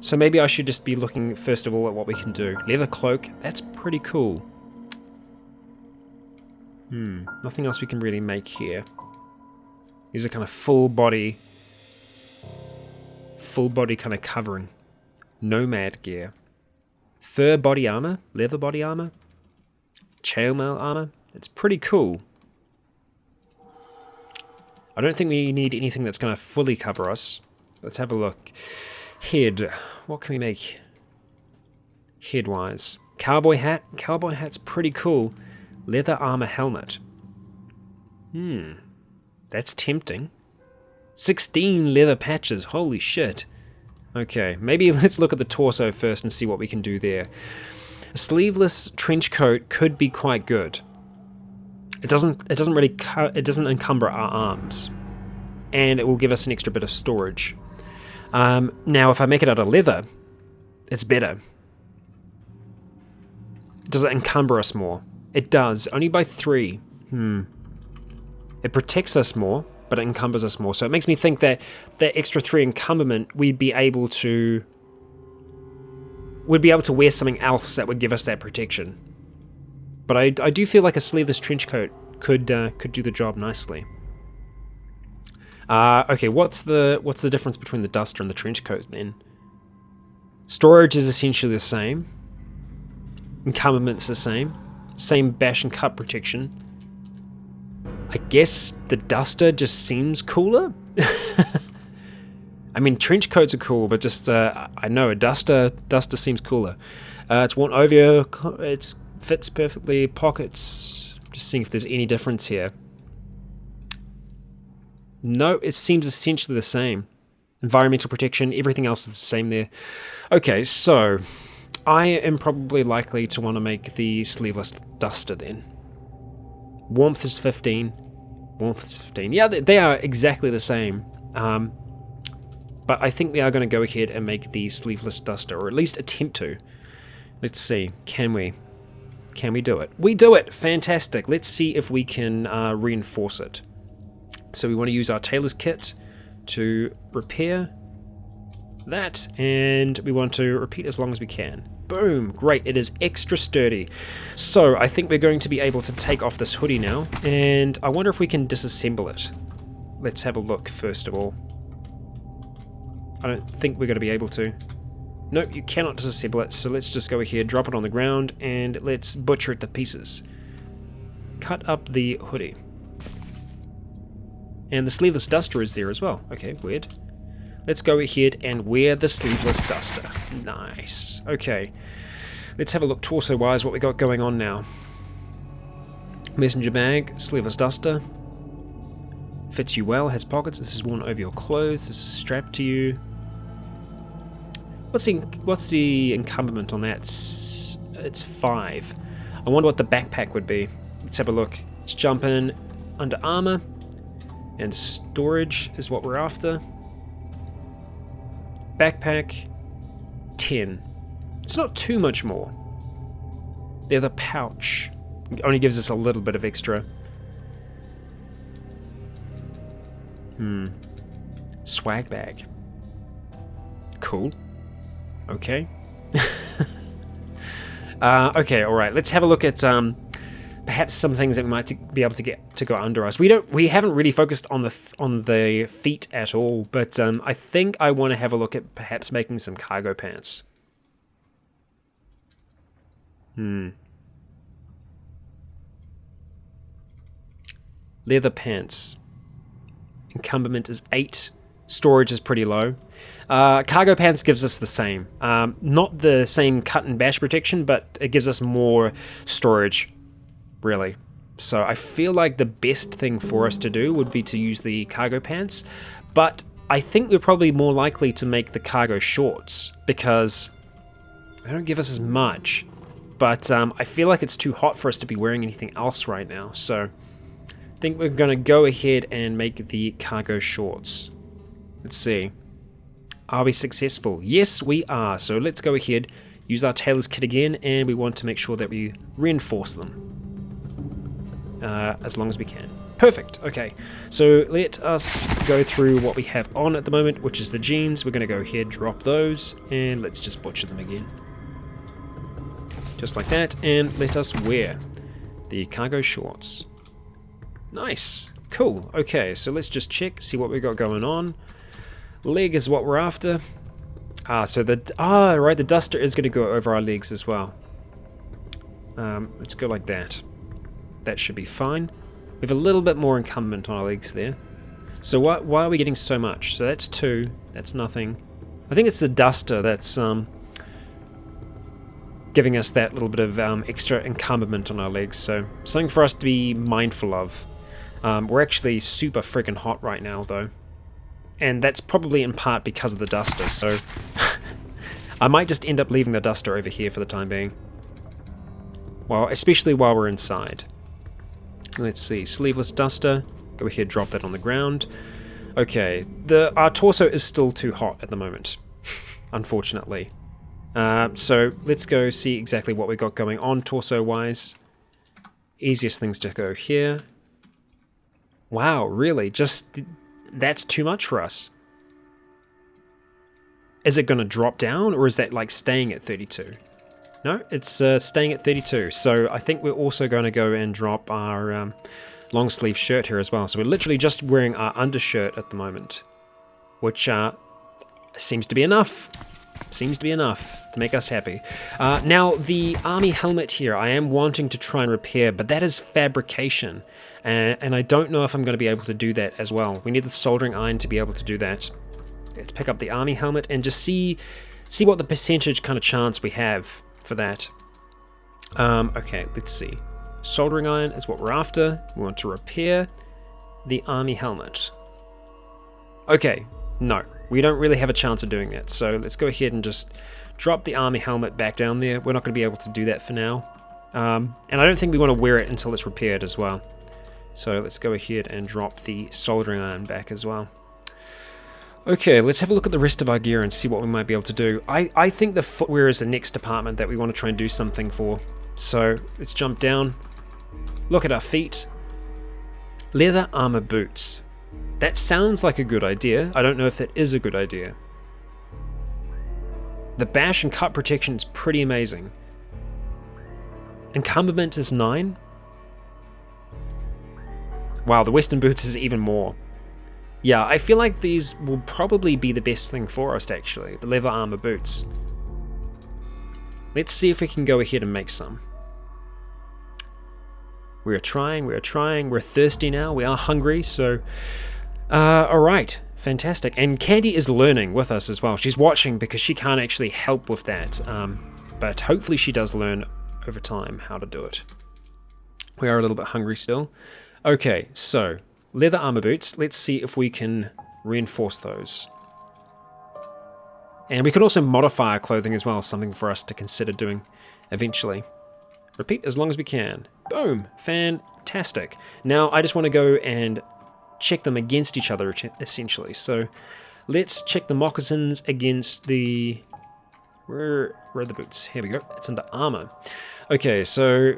So maybe I should just be looking first of all at what we can do. Leather cloak, that's pretty cool. Nothing else we can really make here. These are kind of full body kind of covering. Nomad gear. Fur body armor, leather body armor, chainmail armor. It's pretty cool. I don't think we need anything that's going to fully cover us. Let's have a look. Head. What can we make head-wise? Cowboy hat. Cowboy hat's pretty cool. Leather armor helmet. That's tempting. 16 leather patches. Holy shit. Okay, maybe let's look at the torso first and see what we can do there. A sleeveless trench coat could be quite good. It doesn't encumber our arms, and it will give us an extra bit of storage. Now, if I make it out of leather, it's better. Does it encumber us more? It does, only by 3. It protects us more, but it encumbers us more. So it makes me think that that extra 3 encumberment, we'd be able to wear something else that would give us that protection. But I do feel like a sleeveless trench coat could do the job nicely. Okay, what's the difference between the duster and the trench coat then? Storage is essentially the same. Encumberment's the same. Same bash and cut protection. I guess the duster just seems cooler. I mean, trench coats are cool, but just I know a duster seems cooler. It's worn over your, it fits perfectly. Pockets. Just seeing if there's any difference here. No, it seems essentially the same. Environmental protection, everything else is the same there. Okay, so I am probably likely to want to make the sleeveless duster then. Warmth is 15. Warmth is 15. Yeah, they are exactly the same. But I think we are going to go ahead and make the sleeveless duster, or at least attempt to. Let's see. Can we? Can we do it? We do it! Fantastic. Let's see if we can reinforce it. So we want to use our tailor's kit to repair that, and we want to repeat as long as we can. Boom! Great, it is extra sturdy. So I think we're going to be able to take off this hoodie now, and I wonder if we can disassemble it. Let's have a look first of all. I don't think we're going to be able to. Nope, you cannot disassemble it, so let's just go ahead, drop it on the ground, and let's butcher it to pieces. Cut up the hoodie. And the sleeveless duster is there as well. Okay, weird. Let's go ahead and wear the sleeveless duster. Nice. Okay. Let's have a look torso-wise what we got going on now. Messenger bag, sleeveless duster. Fits you well, has pockets. This is worn over your clothes. This is strapped to you. What's the encumberment on that? It's 5. I wonder what the backpack would be. Let's have a look. Let's jump in under armor. And storage is what we're after. Backpack, 10. It's not too much more. The pouch only gives us a little bit of extra. Swag bag. Cool. Okay. Okay, alright. Let's have a look at perhaps some things that we might be able to get to go under us. We haven't really focused on the feet at all, but I think I want to have a look at perhaps making some cargo pants. Leather pants. Encumberment is 8. Storage is pretty low. Cargo pants gives us the same. Not the same cut and bash protection, but it gives us more storage, really. So I feel like the best thing for us to do would be to use the cargo pants, but I think we're probably more likely to make the cargo shorts, because they don't give us as much. But I feel like it's too hot for us to be wearing anything else right now, so I think we're going to go ahead and make the cargo shorts. Let's see. Are we successful? Yes, we are. So let's go ahead, use our tailor's kit again, and we want to make sure that we reinforce them as long as we can. Perfect. Okay, so let us go through what we have on at the moment, which is the jeans. We're going to go ahead, drop those, and let's just butcher them again. Just like that, and let us wear the cargo shorts. Nice. Cool. Okay, so let's just check, see what we got going on. Leg is what we're after. So right, the duster is going to go over our legs as well. Let's go like that. That should be fine. We have a little bit more incumbent on our legs there. So why are we getting so much? So that's 2. That's nothing. I think it's the duster that's giving us that little bit of extra incumbent on our legs. So something for us to be mindful of. We're actually super freaking hot right now, though. And that's probably in part because of the duster, so I might just end up leaving the duster over here for the time being. Well, especially while we're inside. Let's see, sleeveless duster. Go ahead, drop that on the ground. Okay, our torso is still too hot at the moment, unfortunately. So let's go see exactly what we got going on torso-wise. Easiest things to go here. Wow, really? Just that's too much for us. Is it going to drop down, or is that like staying at 32? No, it's staying at 32. So I think we're also going to go and drop our long sleeve shirt here as well. So we're literally just wearing our undershirt at the moment, which seems to be enough. Seems to be enough to make us happy. Now, the army helmet here, I am wanting to try and repair, but that is fabrication. And I don't know if I'm going to be able to do that as well. We need the soldering iron to be able to do that. Let's pick up the army helmet and just see what the percentage kind of chance we have for that. Okay, let's see. Soldering iron is what we're after. We want to repair the army helmet. Okay, no. We don't really have a chance of doing that, so let's go ahead and just drop the army helmet back down there. We're not going to be able to do that for now. And I don't think we want to wear it until it's repaired as well. So let's go ahead and drop the soldering iron back as well. Okay, let's have a look at the rest of our gear and see what we might be able to do. I think the footwear is the next department that we want to try and do something for. So let's jump down. Look at our feet. Leather armor boots. That sounds like a good idea. I don't know if that is a good idea. The bash and cut protection is pretty amazing. Incumbent is 9. Wow, the western boots is even more. Yeah, I feel like these will probably be the best thing for us, actually. The leather armor boots. Let's see if we can go ahead and make some. We're trying, we're thirsty now, we are hungry, so... alright, fantastic. And Candy is learning with us as well. She's watching because she can't actually help with that. But hopefully she does learn over time how to do it. We are a little bit hungry still. Okay, so leather armor boots. Let's see if we can reinforce those. And we can also modify our clothing as well, something for us to consider doing eventually. Repeat as long as we can. Boom, fantastic. Now I just want to go and check them against each other, essentially. So let's check the moccasins against the... Where are the boots? Here we go. It's under armor. Okay, so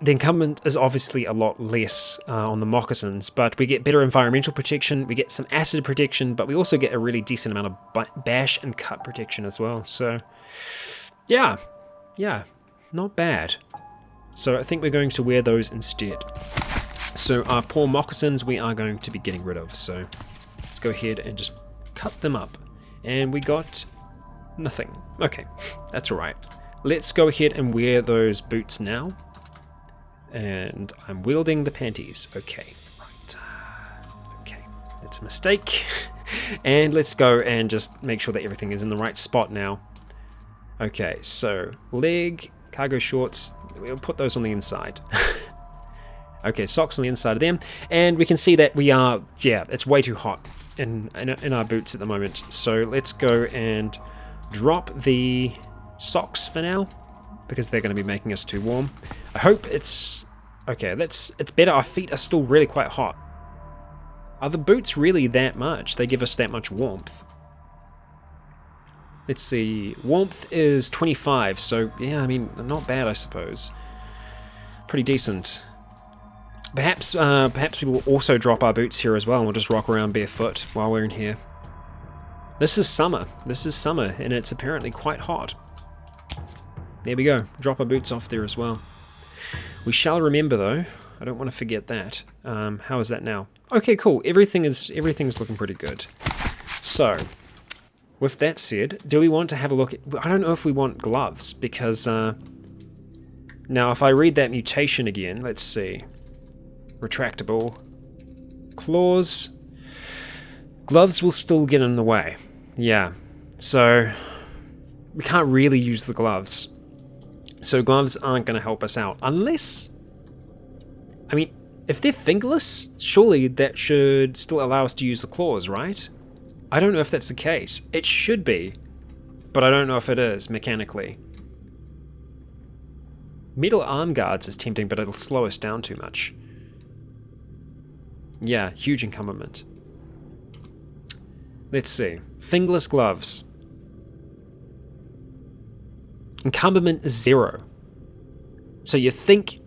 the incumbent is obviously a lot less on the moccasins, but we get better environmental protection, we get some acid protection, but we also get a really decent amount of bash and cut protection as well. So yeah, not bad. So I think we're going to wear those instead. So our poor moccasins we are going to be getting rid of. So let's go ahead and just cut them up. And we got nothing. Okay, that's alright. Let's go ahead and wear those boots now. And I'm wielding the panties. Okay, right. Okay, that's a mistake. And let's go and just make sure that everything is in the right spot now. Okay, so leg, cargo shorts. We'll put those on the inside. Okay, socks on the inside of them, and we can see that we are, yeah, it's way too hot in our boots at the moment. So let's go and drop the socks for now, because they're going to be making us too warm. I hope it's, okay, it's better. Our feet are still really quite hot. Are the boots really that much? They give us that much warmth. Let's see, warmth is 25, so yeah, I mean, not bad, I suppose. Pretty decent. Perhaps we will also drop our boots here as well, and we'll just rock around barefoot while we're in here. This is summer. This is summer, and it's apparently quite hot. There we go. Drop our boots off there as well. We shall remember, though. I don't want to forget that. How is that now? Okay, cool. Everything's looking pretty good. So, with that said, do we want to have a look at... I don't know if we want gloves, because... now, if I read that mutation again, let's see. Retractable. Claws. Gloves will still get in the way. Yeah. So, we can't really use the gloves. So gloves aren't going to help us out. Unless... I mean, if they're fingerless, surely that should still allow us to use the claws, right? I don't know if that's the case. It should be. But I don't know if it is, mechanically. Metal arm guards is tempting, but it'll slow us down too much. Yeah, huge encumberment. Let's see. Fingerless gloves. Encumberment is 0. So you think...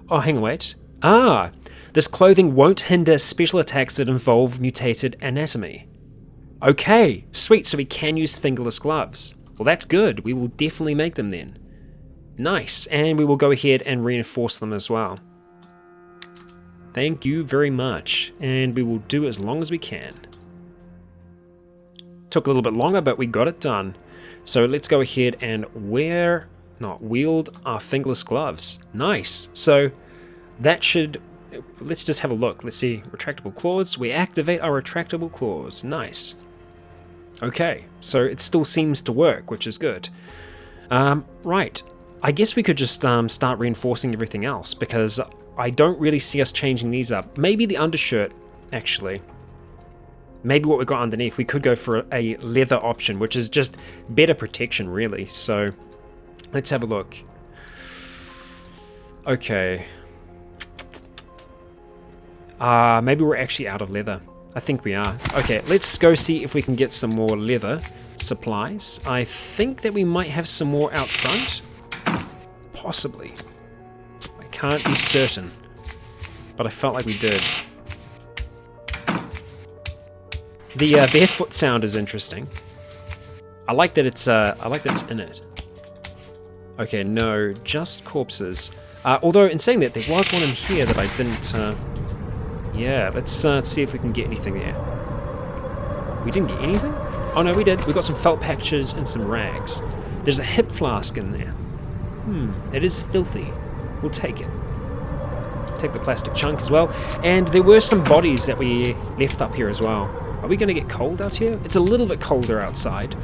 Oh, hang on, wait. Ah! This clothing won't hinder special attacks that involve mutated anatomy. Okay, sweet, so we can use fingerless gloves. Well, that's good. We will definitely make them then. Nice, and we will go ahead and reinforce them as well. Thank you very much, and we will do as long as we can. Took a little bit longer, but we got it done. So let's go ahead and wield our fingerless gloves. Nice. So that should... Let's just have a look. Let's see. Retractable claws. We activate our retractable claws. Nice. Okay. So it still seems to work, which is good. Right. I guess we could just start reinforcing everything else, because I don't really see us changing these up. Maybe the undershirt, actually. Maybe what we got underneath, we could go for a leather option, which is just better protection, really. So, let's have a look. Okay. Maybe we're actually out of leather. I think we are. Okay, let's go see if we can get some more leather supplies. I think that we might have some more out front. Possibly. I can't be certain. But I felt like we did. The barefoot sound is interesting. I like that it's in it. Okay, no, just corpses. Although in saying that, there was one in here that I didn't. Yeah, let's see if we can get anything there. We didn't get anything? Oh no, we did. We got some felt patches and some rags. There's a hip flask in there. It is filthy. We'll take it. Take the plastic chunk as well. And there were some bodies that we left up here as well. Are we going to get cold out here? It's a little bit colder outside.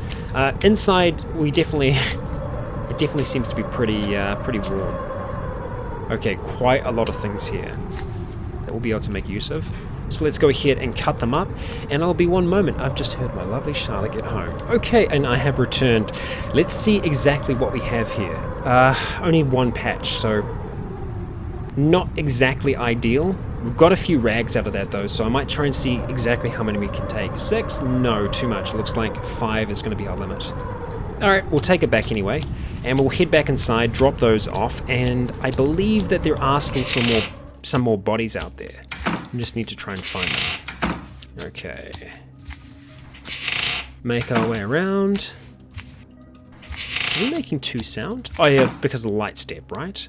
Inside, we definitely... it definitely seems to be pretty warm. Okay, quite a lot of things here that we'll be able to make use of. So let's go ahead and cut them up. And I'll be one moment. I've just heard my lovely Charlotte get home. Okay, and I have returned. Let's see exactly what we have here. Only one patch, so... not exactly ideal. We've got a few rags out of that though, so I might try and see exactly how many we can take. 6? No, too much. Looks like 5 is going to be our limit. Alright, we'll take it back anyway, and we'll head back inside, drop those off, and I believe that there are still some more bodies out there. We just need to try and find them. Okay. Make our way around. Are we making 2 sound? Oh yeah, because of the light step, right?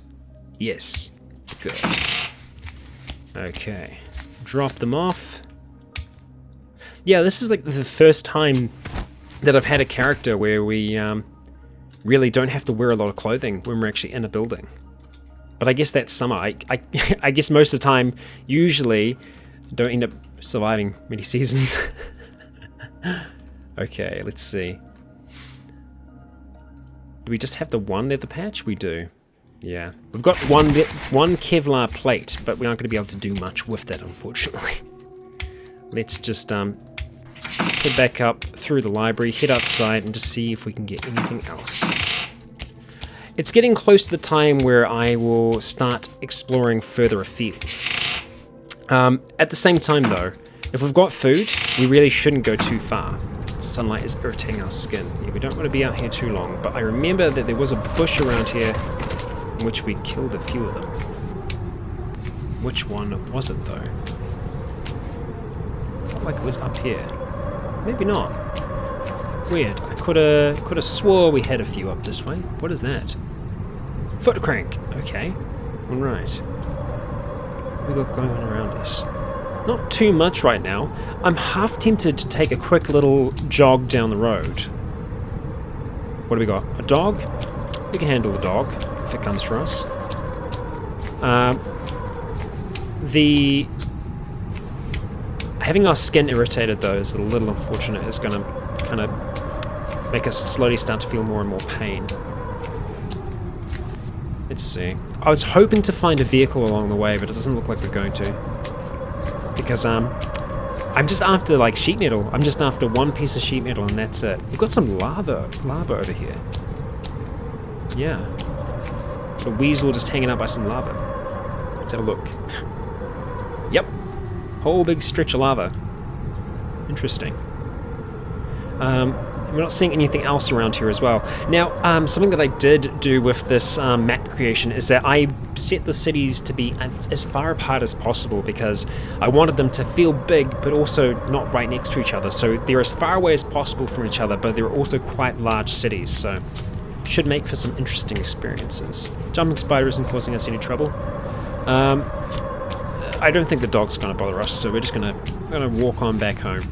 Yes. Good. Okay. Drop them off. Yeah, this is like the first time that I've had a character where we really don't have to wear a lot of clothing when we're actually in a building. But I guess that's summer. I guess most of the time, usually, don't end up surviving many seasons. Okay, let's see. Do we just have the one leather patch? We do. Yeah. We've got one Kevlar plate, but we aren't going to be able to do much with that, unfortunately. Let's just head back up through the library, head outside, and just see if we can get anything else. It's getting close to the time where I will start exploring further afield. At the same time, though, if we've got food, we really shouldn't go too far. Sunlight is irritating our skin. Yeah, we don't want to be out here too long, but I remember that there was a bush around here in which we killed a few of them. which one was it though? Felt like it was up here. Maybe not. Weird. I could have swore we had a few up this way. What is that? Foot crank. Okay. Alright. What we got going on around us? Not too much right now. I'm half tempted to take a quick little jog down the road. What do we got? A dog? We can handle the dog if it comes for us. Having our skin irritated though is a little unfortunate. It's going to kind of make us slowly start to feel more and more pain. Let's see. I was hoping to find a vehicle along the way, but it doesn't look like we're going to. Because I'm just after like sheet metal. I'm just after one piece of sheet metal and that's it. We've got some lava over here. Yeah. A weasel just hanging out by some lava. Let's have a look. Yep. Whole big stretch of lava. Interesting. We're not seeing anything else around here as well. Now, something that I did do with this map creation is that I set the cities to be as far apart as possible because I wanted them to feel big but also not right next to each other. So they're as far away as possible from each other, but they're also quite large cities. So should make for some interesting experiences. Jumping spider isn't causing us any trouble. I don't think the dog's going to bother us, so we're just going to walk on back home.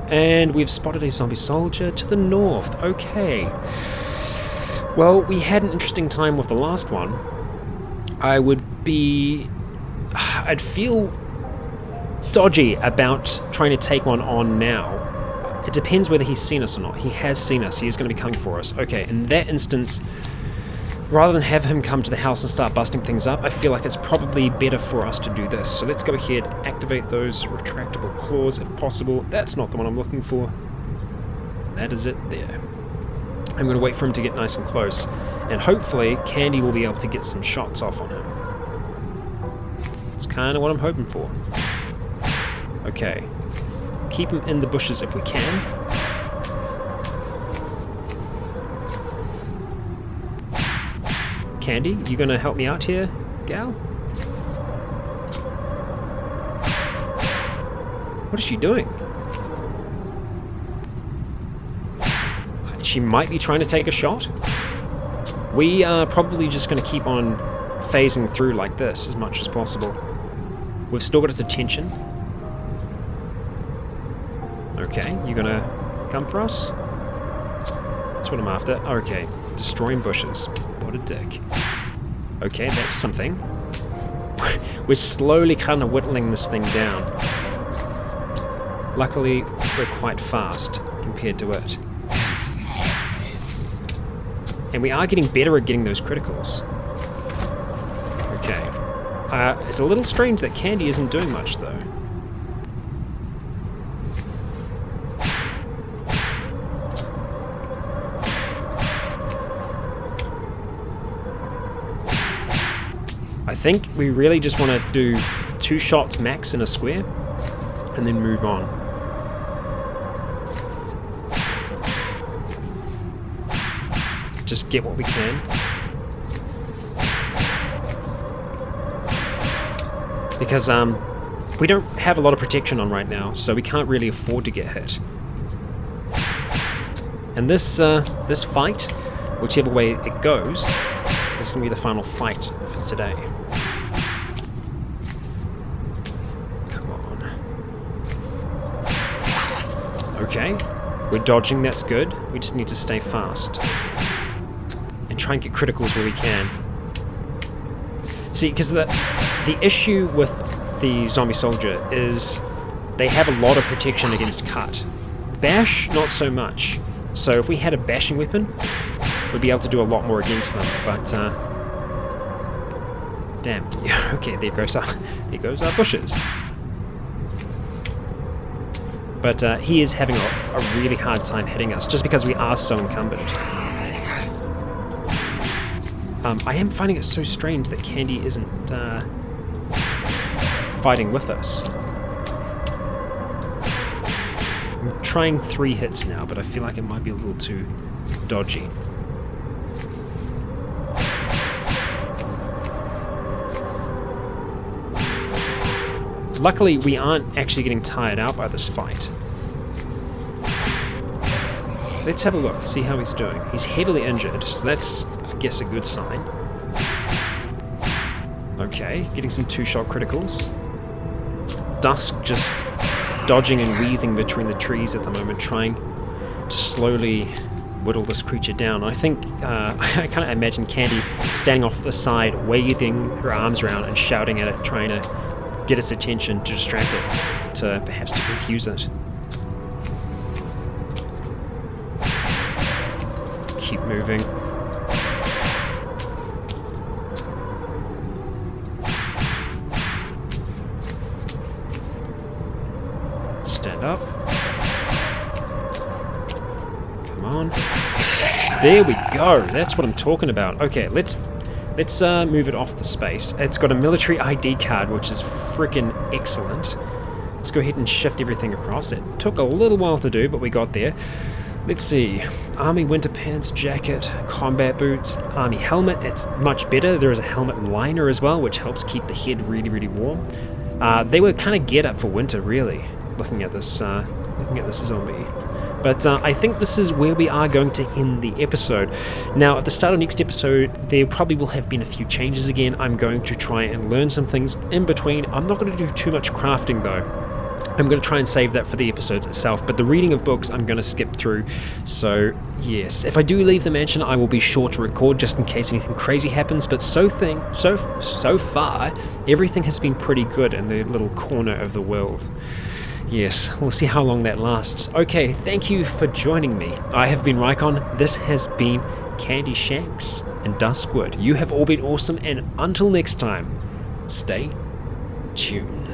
And we've spotted a zombie soldier to the north. Okay. Well, we had an interesting time with the last one. I'd feel dodgy about trying to take one on now. It depends whether he's seen us or not. He has seen us. He is going to be coming for us. Okay, in that instance, rather than have him come to the house and start busting things up, I feel like it's probably better for us to do this. So let's go ahead, activate those retractable claws if possible. That's not the one I'm looking for. That is it there. I'm going to wait for him to get nice and close, and hopefully Candy will be able to get some shots off on him. That's kind of what I'm hoping for. Okay. Keep him in the bushes if we can. Candy, you gonna help me out here, gal? What is she doing? She might be trying to take a shot. We are probably just gonna keep on phasing through like this as much as possible. We've still got its attention. Okay, you gonna come for us? That's what I'm after. Okay, destroying bushes. What a dick. Okay, that's something. We're slowly kind of whittling this thing down. Luckily, we're quite fast compared to it. And we are getting better at getting those criticals. Okay. It's a little strange that Candy isn't doing much, though. I think we really just want to do 2 shots max in a square and then move on. Just get what we can. Because we don't have a lot of protection on right now, so we can't really afford to get hit. And this fight, whichever way it goes, is going to be the final fight for today. Come on. Okay, we're dodging, that's good. We just need to stay fast. And try and get criticals where we can. See, because the issue with the zombie soldier is they have a lot of protection against cut. Bash, not so much. So if we had a bashing weapon, we'd be able to do a lot more against them, but damn. Okay, there goes our bushes. But he is having a really hard time hitting us, just because we are so encumbered. I am finding it so strange that Candy isn't fighting with us. I'm trying 3 hits now, but I feel like it might be a little too dodgy. luckily, we aren't actually getting tired out by this fight. Let's have a look, see how he's doing. He's heavily injured, so that's, I guess, a good sign. Okay, getting some 2-shot criticals. Dusk just dodging and weaving between the trees at the moment, trying to slowly whittle this creature down. I think, I kind of imagine Candy standing off the side, waving her arms around and shouting at it, trying to get its attention, to distract it, to perhaps to confuse it. Keep moving. Stand up. Come on. There we go. That's what I'm talking about. Okay, let's move it off the space. It's got a military ID card, which is freaking excellent. Let's go ahead and shift everything across. It took a little while to do, but we got there. Let's see. Army winter pants, jacket, combat boots, army helmet. It's much better. There is a helmet liner as well, which helps keep the head really, really warm. They were kind of geared up for winter, really. Looking at this zombie. But I think this is where we are going to end the episode. Now, at the start of next episode, there probably will have been a few changes again. I'm going to try and learn some things in between. I'm not going to do too much crafting, though. I'm going to try and save that for the episodes itself, but the reading of books I'm going to skip through. So, yes, if I do leave the mansion, I will be sure to record just in case anything crazy happens, but so far, everything has been pretty good in the little corner of the world. Yes, we'll see how long that lasts. Okay, thank you for joining me. I have been Rycon, this has been Candy Shanks and Duskwood. You have all been awesome, and until next time, stay tuned.